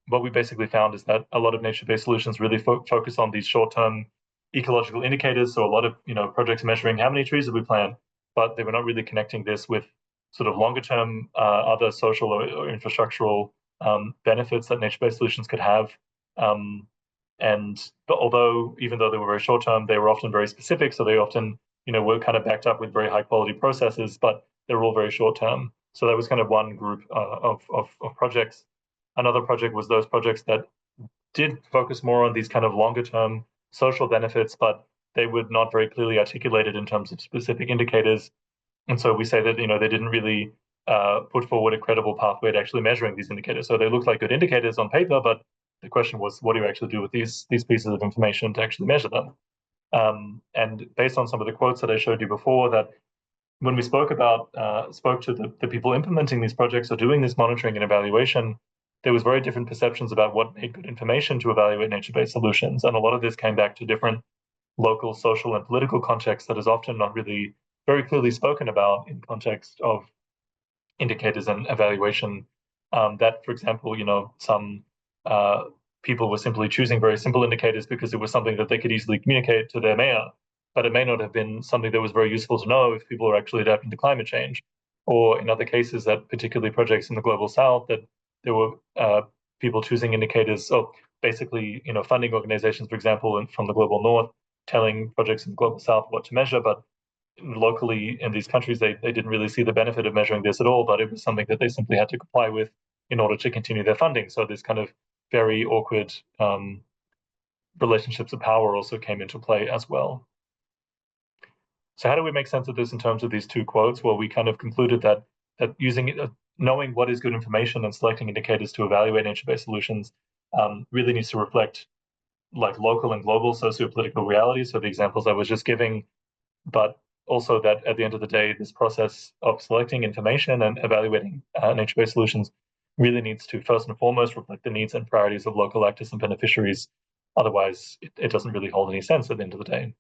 what we basically found is that a lot of nature-based solutions really focus on these short-term ecological indicators. So a lot of projects measuring how many trees did we plant, but they were not really connecting this with sort of longer-term other social or infrastructural benefits that nature-based solutions could have. But even though they were very short-term, they were often very specific. So they often were kind of backed up with very high-quality processes, but they're all very short-term. So that was kind of one group of projects. Another project was those projects that did focus more on these kind of longer term social benefits, but they were not very clearly articulated in terms of specific indicators. And so we say that they didn't really put forward a credible pathway to actually measuring these indicators. So they looked like good indicators on paper, but the question was, what do you actually do with these pieces of information to actually measure them? And based on some of the quotes that I showed you before, that when we spoke to the people implementing these projects or doing this monitoring and evaluation, there was very different perceptions about what made good information to evaluate nature-based solutions. And a lot of this came back to different local, social, and political contexts that is often not really very clearly spoken about in context of indicators and evaluation. That, for example, some people were simply choosing very simple indicators because it was something that they could easily communicate to their mayor. but it may not have been something that was very useful to know if people are actually adapting to climate change. Or in other cases, that particularly projects in the global south, that there were people choosing indicators, so basically, funding organizations, for example, from the global north, telling projects in the global south what to measure, but locally in these countries, they didn't really see the benefit of measuring this at all, but it was something that they simply had to comply with in order to continue their funding. So this kind of very awkward relationships of power also came into play as well. So how do we make sense of this in terms of these two quotes? Well, we kind of concluded that using knowing what is good information and selecting indicators to evaluate nature-based solutions really needs to reflect like local and global socio-political realities. So the examples I was just giving, but also that at the end of the day, this process of selecting information and evaluating nature-based solutions really needs to first and foremost reflect the needs and priorities of local actors and beneficiaries. Otherwise, it doesn't really hold any sense at the end of the day.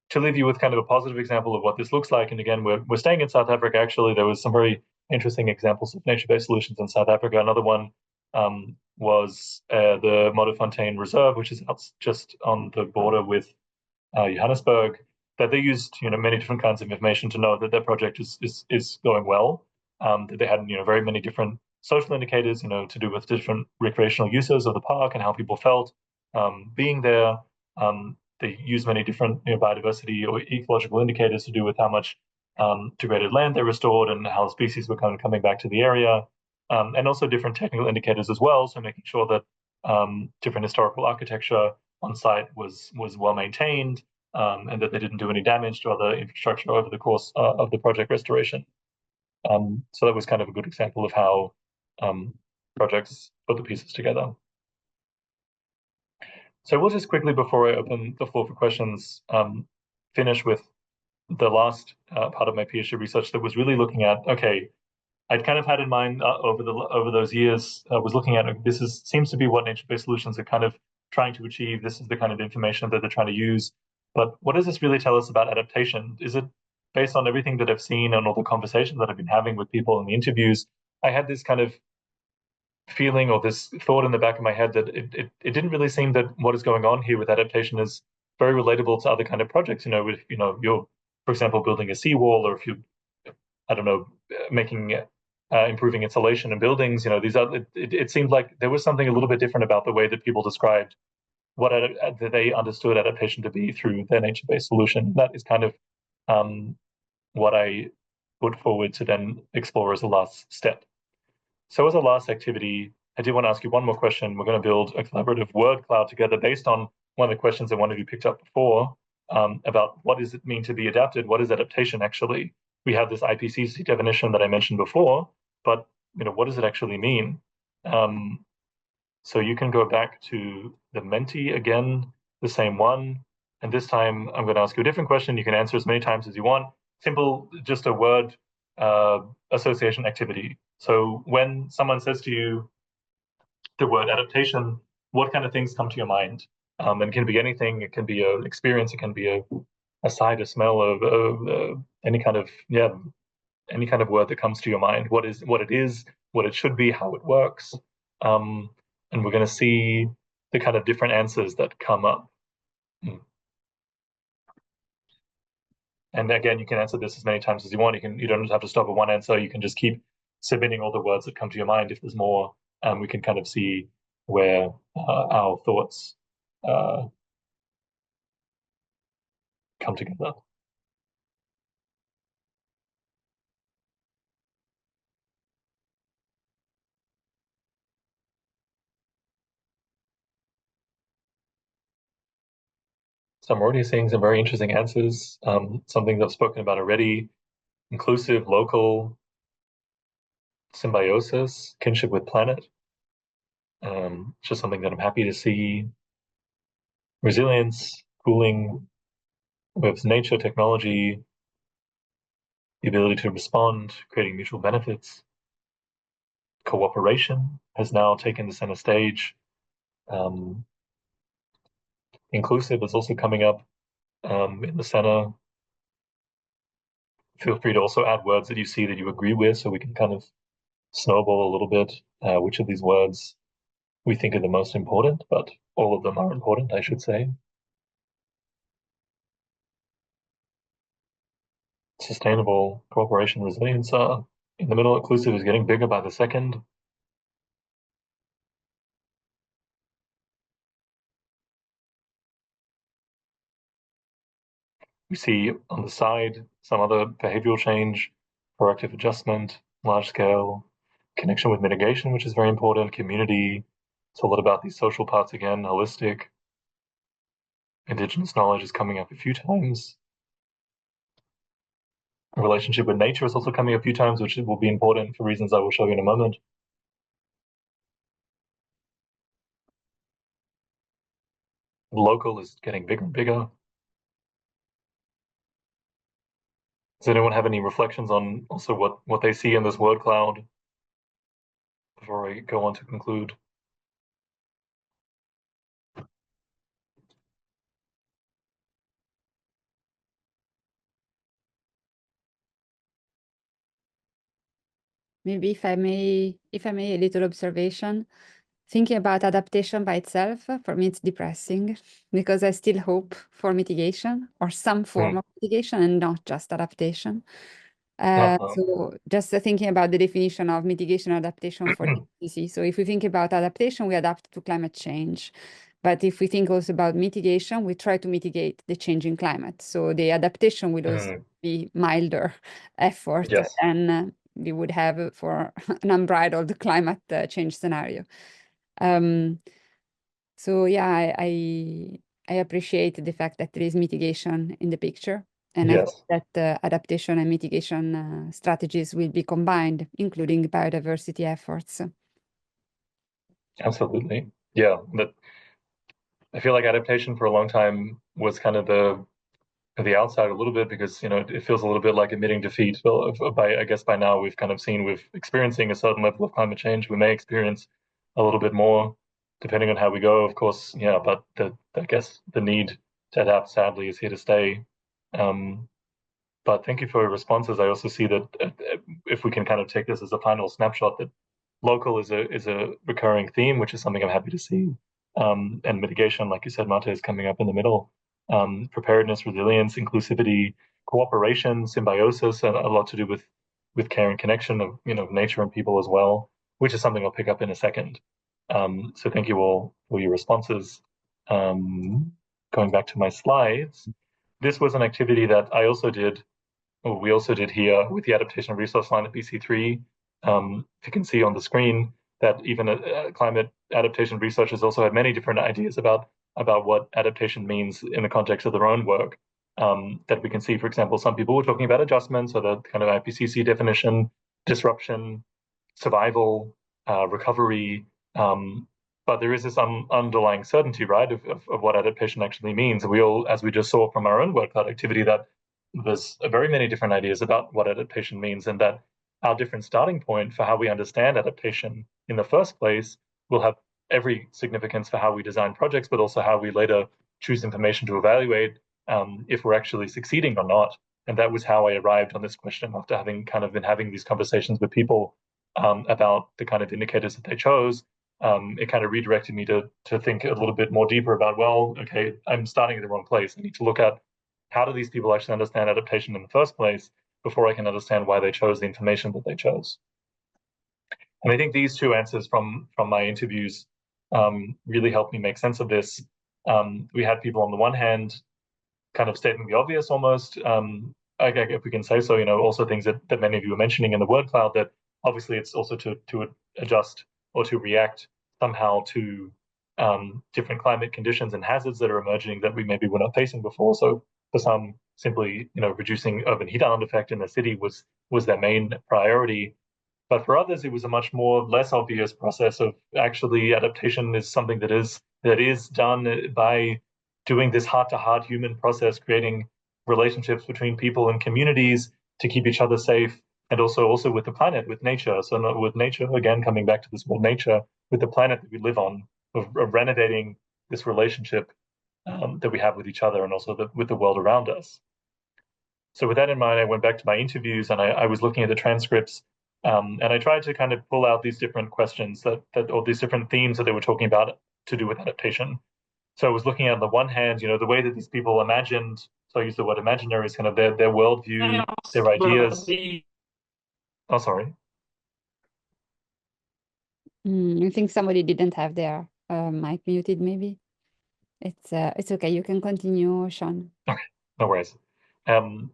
To leave you with kind of a positive example of what this looks like, and again, we're staying in South Africa. Actually, there was some very interesting examples of nature-based solutions in South Africa. Another one was the Modderfontein Reserve, which is just on the border with Johannesburg, that they used many different kinds of information to know that their project is going well. That they had very many different social indicators, to do with different recreational uses of the park and how people felt being there. They use many different biodiversity or ecological indicators to do with how much degraded land they restored and how species were kind of coming back to the area, and also different technical indicators as well. So making sure that different historical architecture on site was well maintained, and that they didn't do any damage to other infrastructure over the course of the project restoration. So that was kind of a good example of how projects put the pieces together. So we'll just quickly, before I open the floor for questions, finish with the last part of my PhD research that was really looking at, okay, I'd kind of had in mind over those years, was looking at, seems to be what nature-based solutions are kind of trying to achieve. This is the kind of information that they're trying to use. But what does this really tell us about adaptation? Is it based on everything that I've seen and all the conversations that I've been having with people in the interviews? I had this kind of feeling or this thought in the back of my head that it didn't really seem that what is going on here with adaptation is very relatable to other kind of projects. If you're, for example, building a seawall, or if you, I don't know, making improving insulation in buildings. These are. It seemed like there was something a little bit different about the way that people described what that they understood adaptation to be through their nature-based solution. That is kind of what I put forward to then explore as a last step. So as a last activity, I did want to ask you one more question. We're going to build a collaborative word cloud together based on one of the questions that one of you picked up before about what does it mean to be adapted? What is adaptation actually? We have this IPCC definition that I mentioned before, but what does it actually mean? So you can go back to the Menti again, the same one, and this time I'm going to ask you a different question. You can answer as many times as you want. Simple, just a word association activity. So when someone says to you the word adaptation, what kind of things come to your mind? And it can be anything. It can be an experience. It can be a sight, a smell of any kind of any kind of word that comes to your mind. What it is, what it should be, how it works, and we're going to see the kind of different answers that come up. And again, you can answer this as many times as you want. You don't have to stop at one answer. You can just keep submitting all the words that come to your mind. If there's more, we can kind of see where our thoughts come together. So I'm already seeing some very interesting answers. Something that I've spoken about already: inclusive, local, symbiosis, kinship with planet. Just something that I'm happy to see. Resilience, cooling with nature, technology, the ability to respond, creating mutual benefits. Cooperation has now taken the center stage. Inclusive is also coming up in the center. Feel free to also add words that you see that you agree with, so we can kind of snowball a little bit which of these words we think are the most important, but all of them are important, I should say. sustainable cooperation, resilience are in the middle. Inclusive is getting bigger by the second. We see on the side some other behavioral change, proactive adjustment, large scale, connection with mitigation, which is very important, community. It's a lot about these social parts again, holistic. Indigenous knowledge is coming up a few times. A relationship with nature is also coming up a few times, which will be important for reasons I will show you in a moment. Local is getting bigger and bigger. Does anyone have any reflections on also what they see in this word cloud before I go on to conclude? Maybe if I may, a little observation. Thinking about adaptation by itself, for me, it's depressing because I still hope for mitigation or some form of mitigation and not just adaptation. So just thinking about the definition of mitigation and adaptation for the IPCC. So if we think about adaptation, we adapt to climate change. But if we think also about mitigation, we try to mitigate the changing climate. So the adaptation will also be milder effort Yes. than we would have for an unbridled climate change scenario. So yeah, I appreciate the fact that there is mitigation in the picture, and I hope Yes. that adaptation and mitigation strategies will be combined, including biodiversity efforts. Absolutely. Yeah. But I feel like adaptation for a long time was kind of the outside a little bit because it feels a little bit like admitting defeat. Well, I guess by now we've kind of seen with experiencing a certain level of climate change, we may experience a little bit more depending on how we go, of course. Yeah, but I guess the need to adapt sadly is here to stay. But thank you for your responses. I also see that if we can kind of take this as a final snapshot, that local is a recurring theme, which is something I'm happy to see. And mitigation, like you said, Mate, is coming up in the middle. Preparedness, resilience, inclusivity, cooperation, symbiosis, and a lot to do with care and connection of nature and people as well, which is something I'll pick up in a second. So thank you all for your responses. Going back to my slides, this was an activity that we also did here with the adaptation resource line at BC3. You can see on the screen that even climate adaptation researchers also had many different ideas about what adaptation means in the context of their own work. That we can see, for example, some people were talking about adjustments, so the kind of IPCC definition, disruption, survival, recovery. But there is this underlying certainty, right, of what adaptation actually means. We all, as we just saw from our own work, that activity, that there's very many different ideas about what adaptation means, and that our different starting point for how we understand adaptation in the first place will have every significance for how we design projects, but also how we later choose information to evaluate if we're actually succeeding or not. And that was how I arrived on this question after having kind of been having these conversations with people about the kind of indicators that they chose. It kind of redirected me to think a little bit more deeper about, well, okay, I'm starting at the wrong place. I need to look at how do these people actually understand adaptation in the first place before I can understand why they chose the information that they chose. And I think these two answers from my interviews really helped me make sense of this. We had people on the one hand kind of stating the obvious almost, if we can say so, also things that many of you were mentioning in the word cloud, that obviously it's also to adjust or to react somehow to different climate conditions and hazards that are emerging that we maybe were not facing before. So for some, simply reducing urban heat island effect in the city was their main priority. But for others, it was a much more less obvious process of actually adaptation is something that is done by doing this heart-to-heart human process, creating relationships between people and communities to keep each other safe, and also with the planet, with nature. So not with nature, again, coming back to this word nature, with the planet that we live on, of renovating this relationship that we have with each other and also with the world around us. So with that in mind, I went back to my interviews and I was looking at the transcripts and I tried to kind of pull out these different questions or these different themes that they were talking about to do with adaptation. So I was looking at, on the one hand, the way that these people imagined So I use the word imaginary as kind of their worldview, their ideas. Oh, sorry. I think somebody didn't have their mic muted, maybe. It's okay. You can continue, Sean. Okay, no worries. So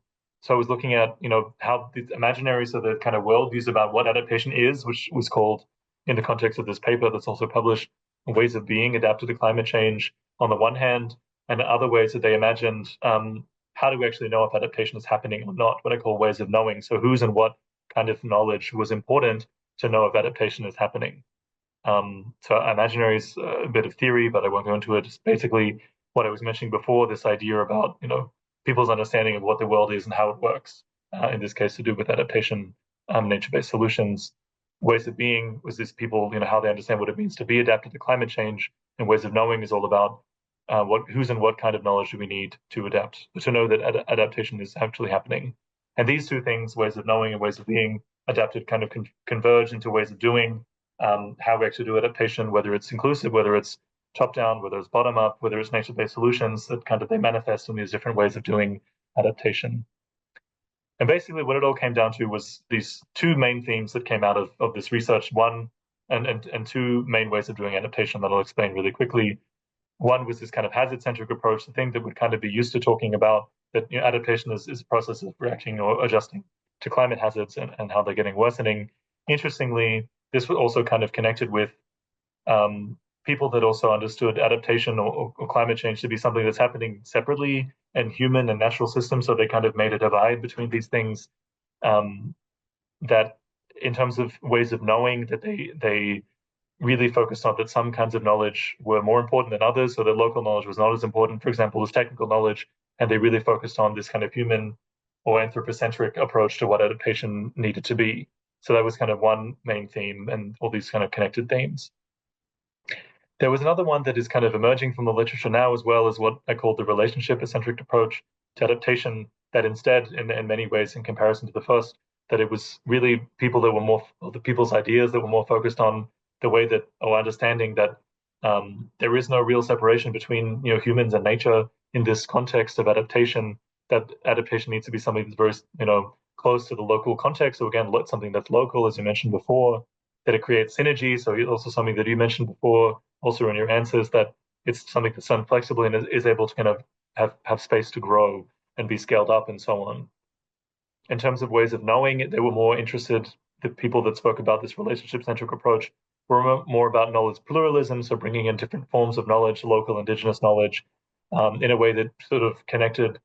I was looking at, how the imaginary, so the kind of worldviews about what adaptation is, which was called, in the context of this paper that's also published, ways of being adapted to climate change on the one hand, and other ways that they imagined, how do we actually know if adaptation is happening or not, what I call ways of knowing. So whose and what kind of knowledge was important to know if adaptation is happening. So imaginary is a bit of theory, but I won't go into it. It's basically what I was mentioning before, this idea about, people's understanding of what the world is and how it works. In this case, to do with adaptation, nature-based solutions. Ways of being was this people, how they understand what it means to be adapted to climate change, and ways of knowing is all about whose and what kind of knowledge do we need to adapt, to know that adaptation is actually happening. And these two things, ways of knowing and ways of being adapted, kind of converge into ways of doing, how we actually do adaptation, whether it's inclusive, whether it's top-down, whether it's bottom-up, whether it's nature-based solutions, that kind of they manifest in these different ways of doing adaptation. And basically what it all came down to was these two main themes that came out of this research, one, and two main ways of doing adaptation that I'll explain really quickly. One was this kind of hazard-centric approach, the thing that would kind of be used to talking about that adaptation is a process of reacting or adjusting to climate hazards and how they're getting worsening. Interestingly, this was also kind of connected with people that also understood adaptation or climate change to be something that's happening separately in human and natural systems. So they kind of made a divide between these things, that in terms of ways of knowing, that they really focused on that some kinds of knowledge were more important than others, so that local knowledge was not as important, for example, as technical knowledge, and they really focused on this kind of human or anthropocentric approach to what adaptation needed to be. So that was kind of one main theme, and all these kind of connected themes. There was another one that is kind of emerging from the literature now, as well as what I call the relationship-centric approach to adaptation, that instead, in many ways, in comparison to the first, that it was really people that were more, the people's ideas that were more focused on the way that, or understanding that there is no real separation between humans and nature in this context of adaptation, that adaptation needs to be something that's very close to the local context. So again, something that's local, as you mentioned before, that it creates synergy. So also something that you mentioned before, also in your answers, that it's something that's flexible and is able to kind of have space to grow and be scaled up and so on. In terms of ways of knowing, they were more interested, the people that spoke about this relationship-centric approach were more about knowledge pluralism, so bringing in different forms of knowledge, local indigenous knowledge, in a way that sort of connected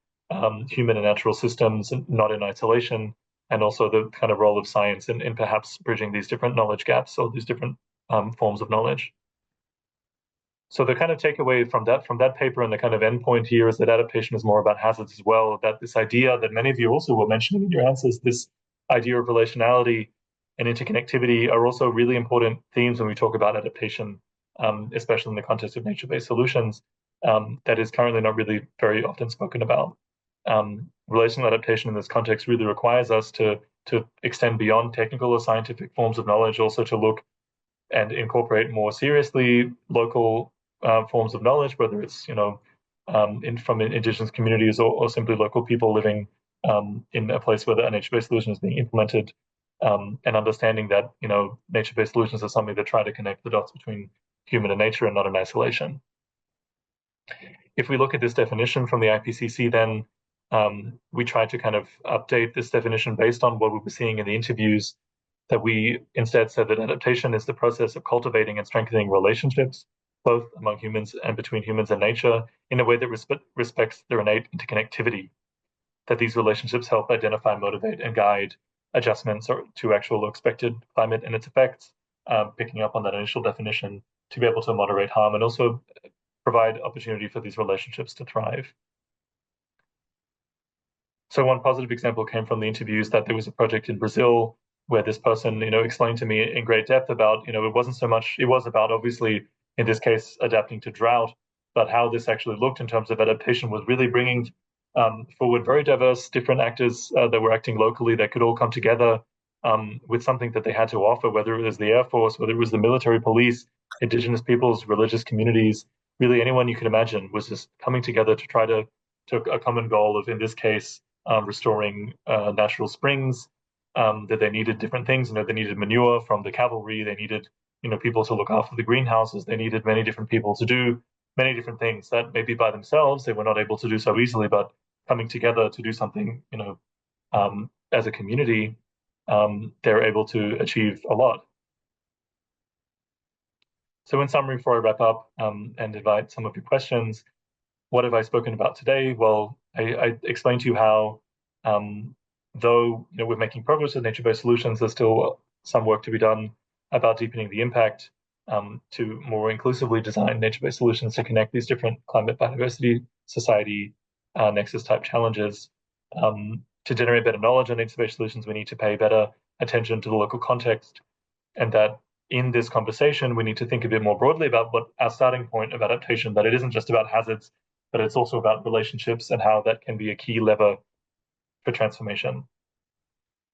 human and natural systems, not in isolation, and also the kind of role of science in perhaps bridging these different knowledge gaps or these different forms of knowledge. So the kind of takeaway from that paper and the kind of endpoint here is that adaptation is more about hazards as well, that this idea that many of you also were mentioning in your answers, this idea of relationality and interconnectivity are also really important themes when we talk about adaptation, especially in the context of nature-based solutions, that is currently not really very often spoken about. Relational adaptation in this context really requires us to extend beyond technical or scientific forms of knowledge, also to look and incorporate more seriously local forms of knowledge, whether it's from indigenous communities or simply local people living in a place where the nature-based solution is being implemented, and understanding that nature-based solutions are something that try to connect the dots between human and nature and not in isolation. If we look at this definition from the IPCC, then we try to kind of update this definition based on what we were seeing in the interviews, that we instead said that adaptation is the process of cultivating and strengthening relationships, both among humans and between humans and nature, in a way that respects their innate interconnectivity, that these relationships help identify, motivate, and guide adjustments to actual or expected climate and its effects, picking up on that initial definition, to be able to moderate harm and also provide opportunity for these relationships to thrive. So one positive example came from the interviews, that there was a project in Brazil where this person, explained to me in great depth about, it wasn't so much, it was about obviously, in this case, adapting to drought, but how this actually looked in terms of adaptation was really bringing forward very diverse, different actors that were acting locally that could all come together with something that they had to offer, whether it was the Air Force, whether it was the military police, indigenous peoples, religious communities, really anyone you could imagine was just coming together to try to to a common goal of, in this case, restoring natural springs, that they needed different things. They needed manure from the cavalry. They needed, people to look after the greenhouses. They needed many different people to do many different things that maybe by themselves they were not able to do so easily, but coming together to do something, as a community, they're able to achieve a lot. So in summary, before I wrap up and invite some of your questions, what have I spoken about today? Well, I explained to you how, though we're making progress with nature-based solutions, there's still some work to be done about deepening the impact to more inclusively design nature-based solutions to connect these different climate-Biodiversity-society nexus-type challenges. To generate better knowledge on nature-based solutions, we need to pay better attention to the local context, and that in this conversation, we need to think a bit more broadly about what our starting point of adaptation, that it isn't just about hazards, but it's also about relationships and how that can be a key lever for transformation.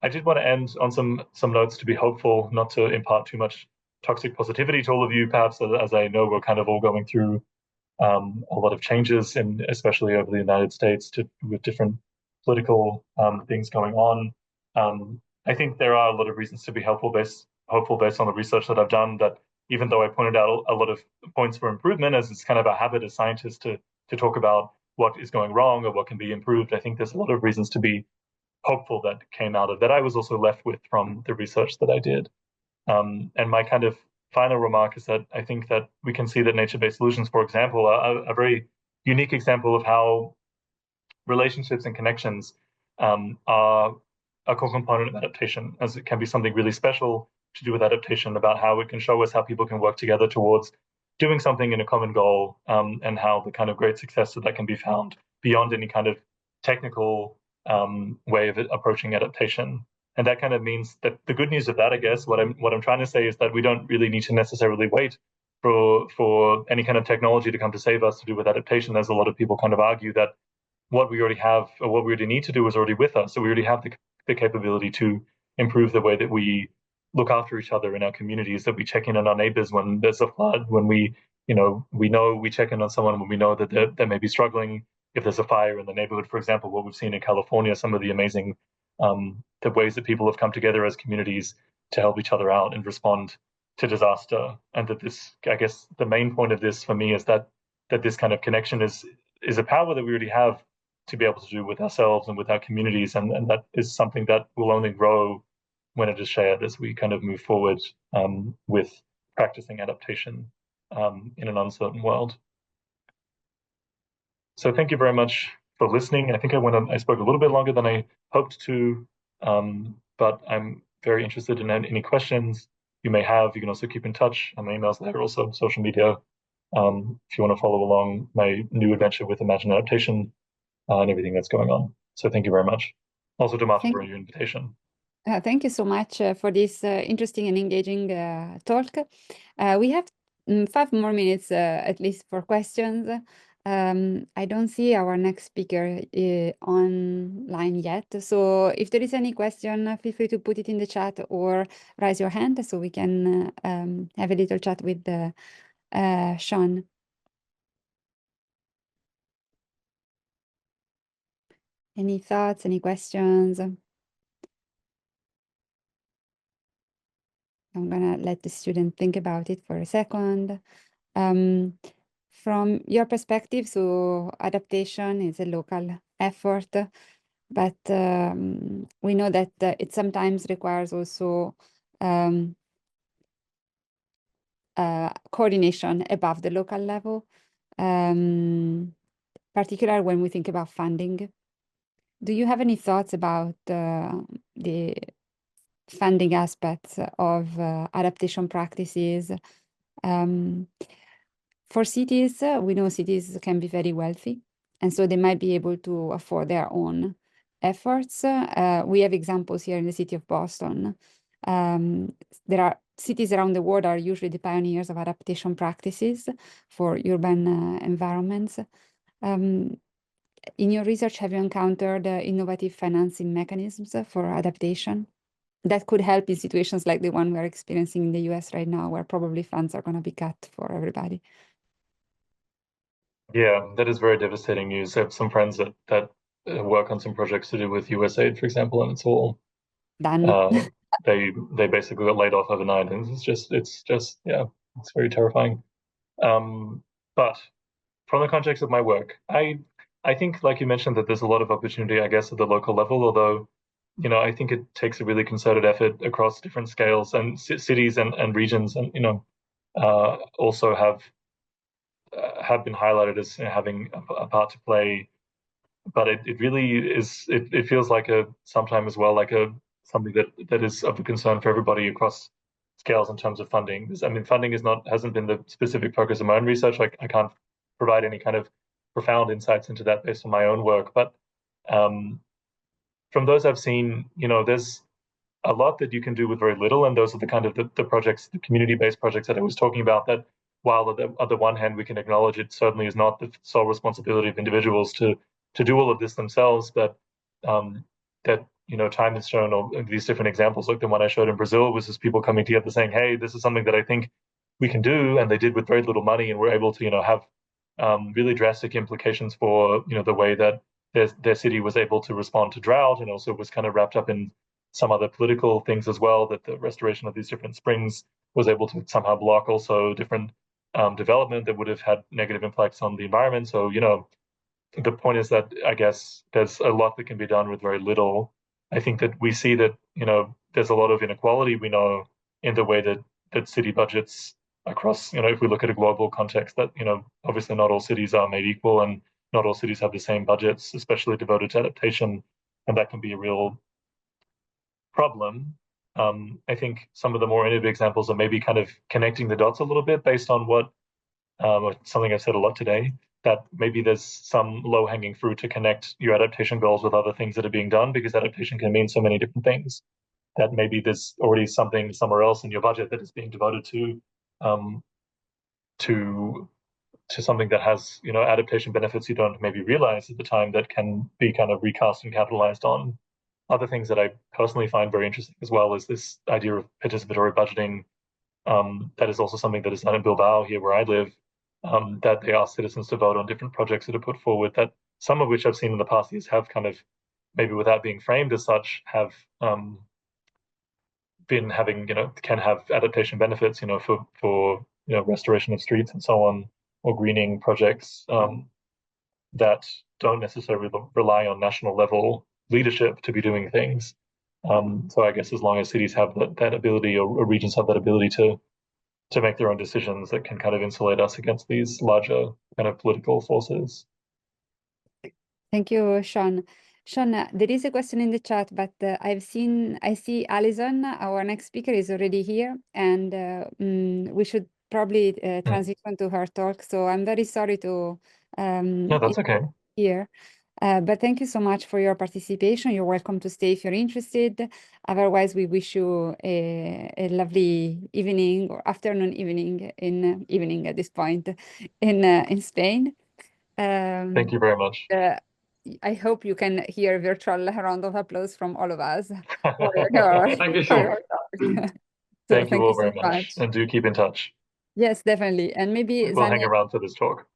I did want to end on some notes to be hopeful, not to impart too much toxic positivity to all of you, perhaps, as I know we're kind of all going through a lot of changes, especially over the United States, with different political things going on. I think there are a lot of reasons to be hopeful based on the research that I've done, that even though I pointed out a lot of points for improvement, as it's kind of a habit as scientists to talk about what is going wrong or what can be improved, I think there's a lot of reasons to be hopeful that came out of that. I was also left with from the research that I did. And my kind of final remark is that I think that we can see that nature-based solutions, for example, are a very unique example of how relationships and connections are a core component of adaptation, as it can be something really special to do with adaptation, about how it can show us how people can work together towards doing something in a common goal, and how the kind of great success that can be found beyond any kind of technical way of approaching adaptation. And that kind of means that the good news of that, I guess, what I'm trying to say is that we don't really need to necessarily wait for any kind of technology to come to save us to do with adaptation. There's a lot of people kind of argue that what we already have, or what we already need to do, is already with us. So we already have the capability to improve the way that we look after each other in our communities, that we check in on our neighbors when there's a flood, when we check in on someone when we know that they may be struggling, if there's a fire in the neighborhood, for example, what we've seen in California, some of the amazing the ways that people have come together as communities to help each other out and respond to disaster. And that this, I guess, the main point of this for me is that this kind of connection is a power that we already have to be able to do with ourselves and with our communities, and that is something that will only grow when it is shared as we kind of move forward with practicing adaptation in an uncertain world. So thank you very much for listening. I think I spoke a little bit longer than I hoped to, but I'm very interested in any questions you may have. You can also keep in touch. My email's there, also social media. If you want to follow along my new adventure with Imagine Adaptation and everything that's going on. So thank you very much. Also to Martha for your invitation. Thank you so much for this interesting and engaging talk. We have 5 more minutes at least for questions. I don't see our next speaker online yet. So if there is any question, feel free to put it in the chat or raise your hand so we can have a little chat with Sean. Any thoughts, any questions? I'm gonna let the student think about it for a second. From your perspective, so adaptation is a local effort, but we know that it sometimes requires also coordination above the local level, particularly when we think about funding. Do you have any thoughts about the funding aspects of adaptation practices? For cities, we know cities can be very wealthy, and so they might be able to afford their own efforts. We have examples here in the city of Boston. There are cities around the world are usually the pioneers of adaptation practices for urban environments. In your research, have you encountered innovative financing mechanisms for adaptation that could help in situations like the one we're experiencing in the US right now, where probably funds are going to be cut for everybody? Yeah, that is very devastating news. I have some friends that work on some projects to do with USAID, for example, and it's all Done. uh, they basically got laid off overnight, and it's just yeah, it's very terrifying. But from the context of my work, I think, like you mentioned, that there's a lot of opportunity, I guess, at the local level. Although, I think it takes a really concerted effort across different scales, and cities and regions, and also have been highlighted as having a part to play. But it really is. It feels like a sometimes as well like a something that is of a concern for everybody across scales in terms of funding. I mean, funding is not hasn't been the specific focus of my own research. Like I can't provide any kind of profound insights into that based on my own work. But um, from those I've seen, there's a lot that you can do with very little, and those are the kind of the projects, the community-based projects that I was talking about. That while on the one hand we can acknowledge it certainly is not the sole responsibility of individuals to do all of this themselves, but um, that time has shown all these different examples, like the one I showed in Brazil, was just people coming together saying, "Hey, this is something that I think we can do," and they did with very little money, and were able to have really drastic implications for the way that their city was able to respond to drought, and also was kind of wrapped up in some other political things as well, that the restoration of these different springs was able to somehow block also different development that would have had negative impacts on the environment. So, the point is that I guess there's a lot that can be done with very little. I think that we see that, there's a lot of inequality, we know, in the way that city budgets across, if we look at a global context, that, obviously not all cities are made equal, and not all cities have the same budgets, especially devoted to adaptation. And that can be a real problem. I think some of the more innovative examples are maybe kind of connecting the dots a little bit based on what something I've said a lot today, that maybe there's some low-hanging fruit to connect your adaptation goals with other things that are being done, because adaptation can mean so many different things, that maybe there's already something somewhere else in your budget that is being devoted um, to something that has adaptation benefits you don't maybe realize at the time, that can be kind of recast and capitalized on. Other things that I personally find very interesting as well is this idea of participatory budgeting. That is also something that is done in Bilbao, here where I live, that they ask citizens to vote on different projects that are put forward, that some of which I've seen in the past years have kind of, maybe without being framed as such, have been having, can have adaptation benefits, for restoration of streets and so on, or greening projects that don't necessarily rely on national level leadership to be doing things. So I guess as long as cities have that ability, or regions have that ability to make their own decisions, that can kind of insulate us against these larger kind of political forces. Thank you, Sean. Sean, there is a question in the chat, but I see Alison, our next speaker, is already here, and we should probably transition to her talk. So I'm very sorry to No, that's okay. here. But thank you so much for your participation. You're welcome to stay if you're interested. Otherwise, we wish you a lovely evening or afternoon, evening at this point in Spain. Thank you very much. I hope you can hear a virtual round of applause from all of us for your, Thank you. for your talk. So Thank you thank you all so very much, much. and do keep in touch. Yes, definitely. And maybe We'll hang Zania, around for this talk.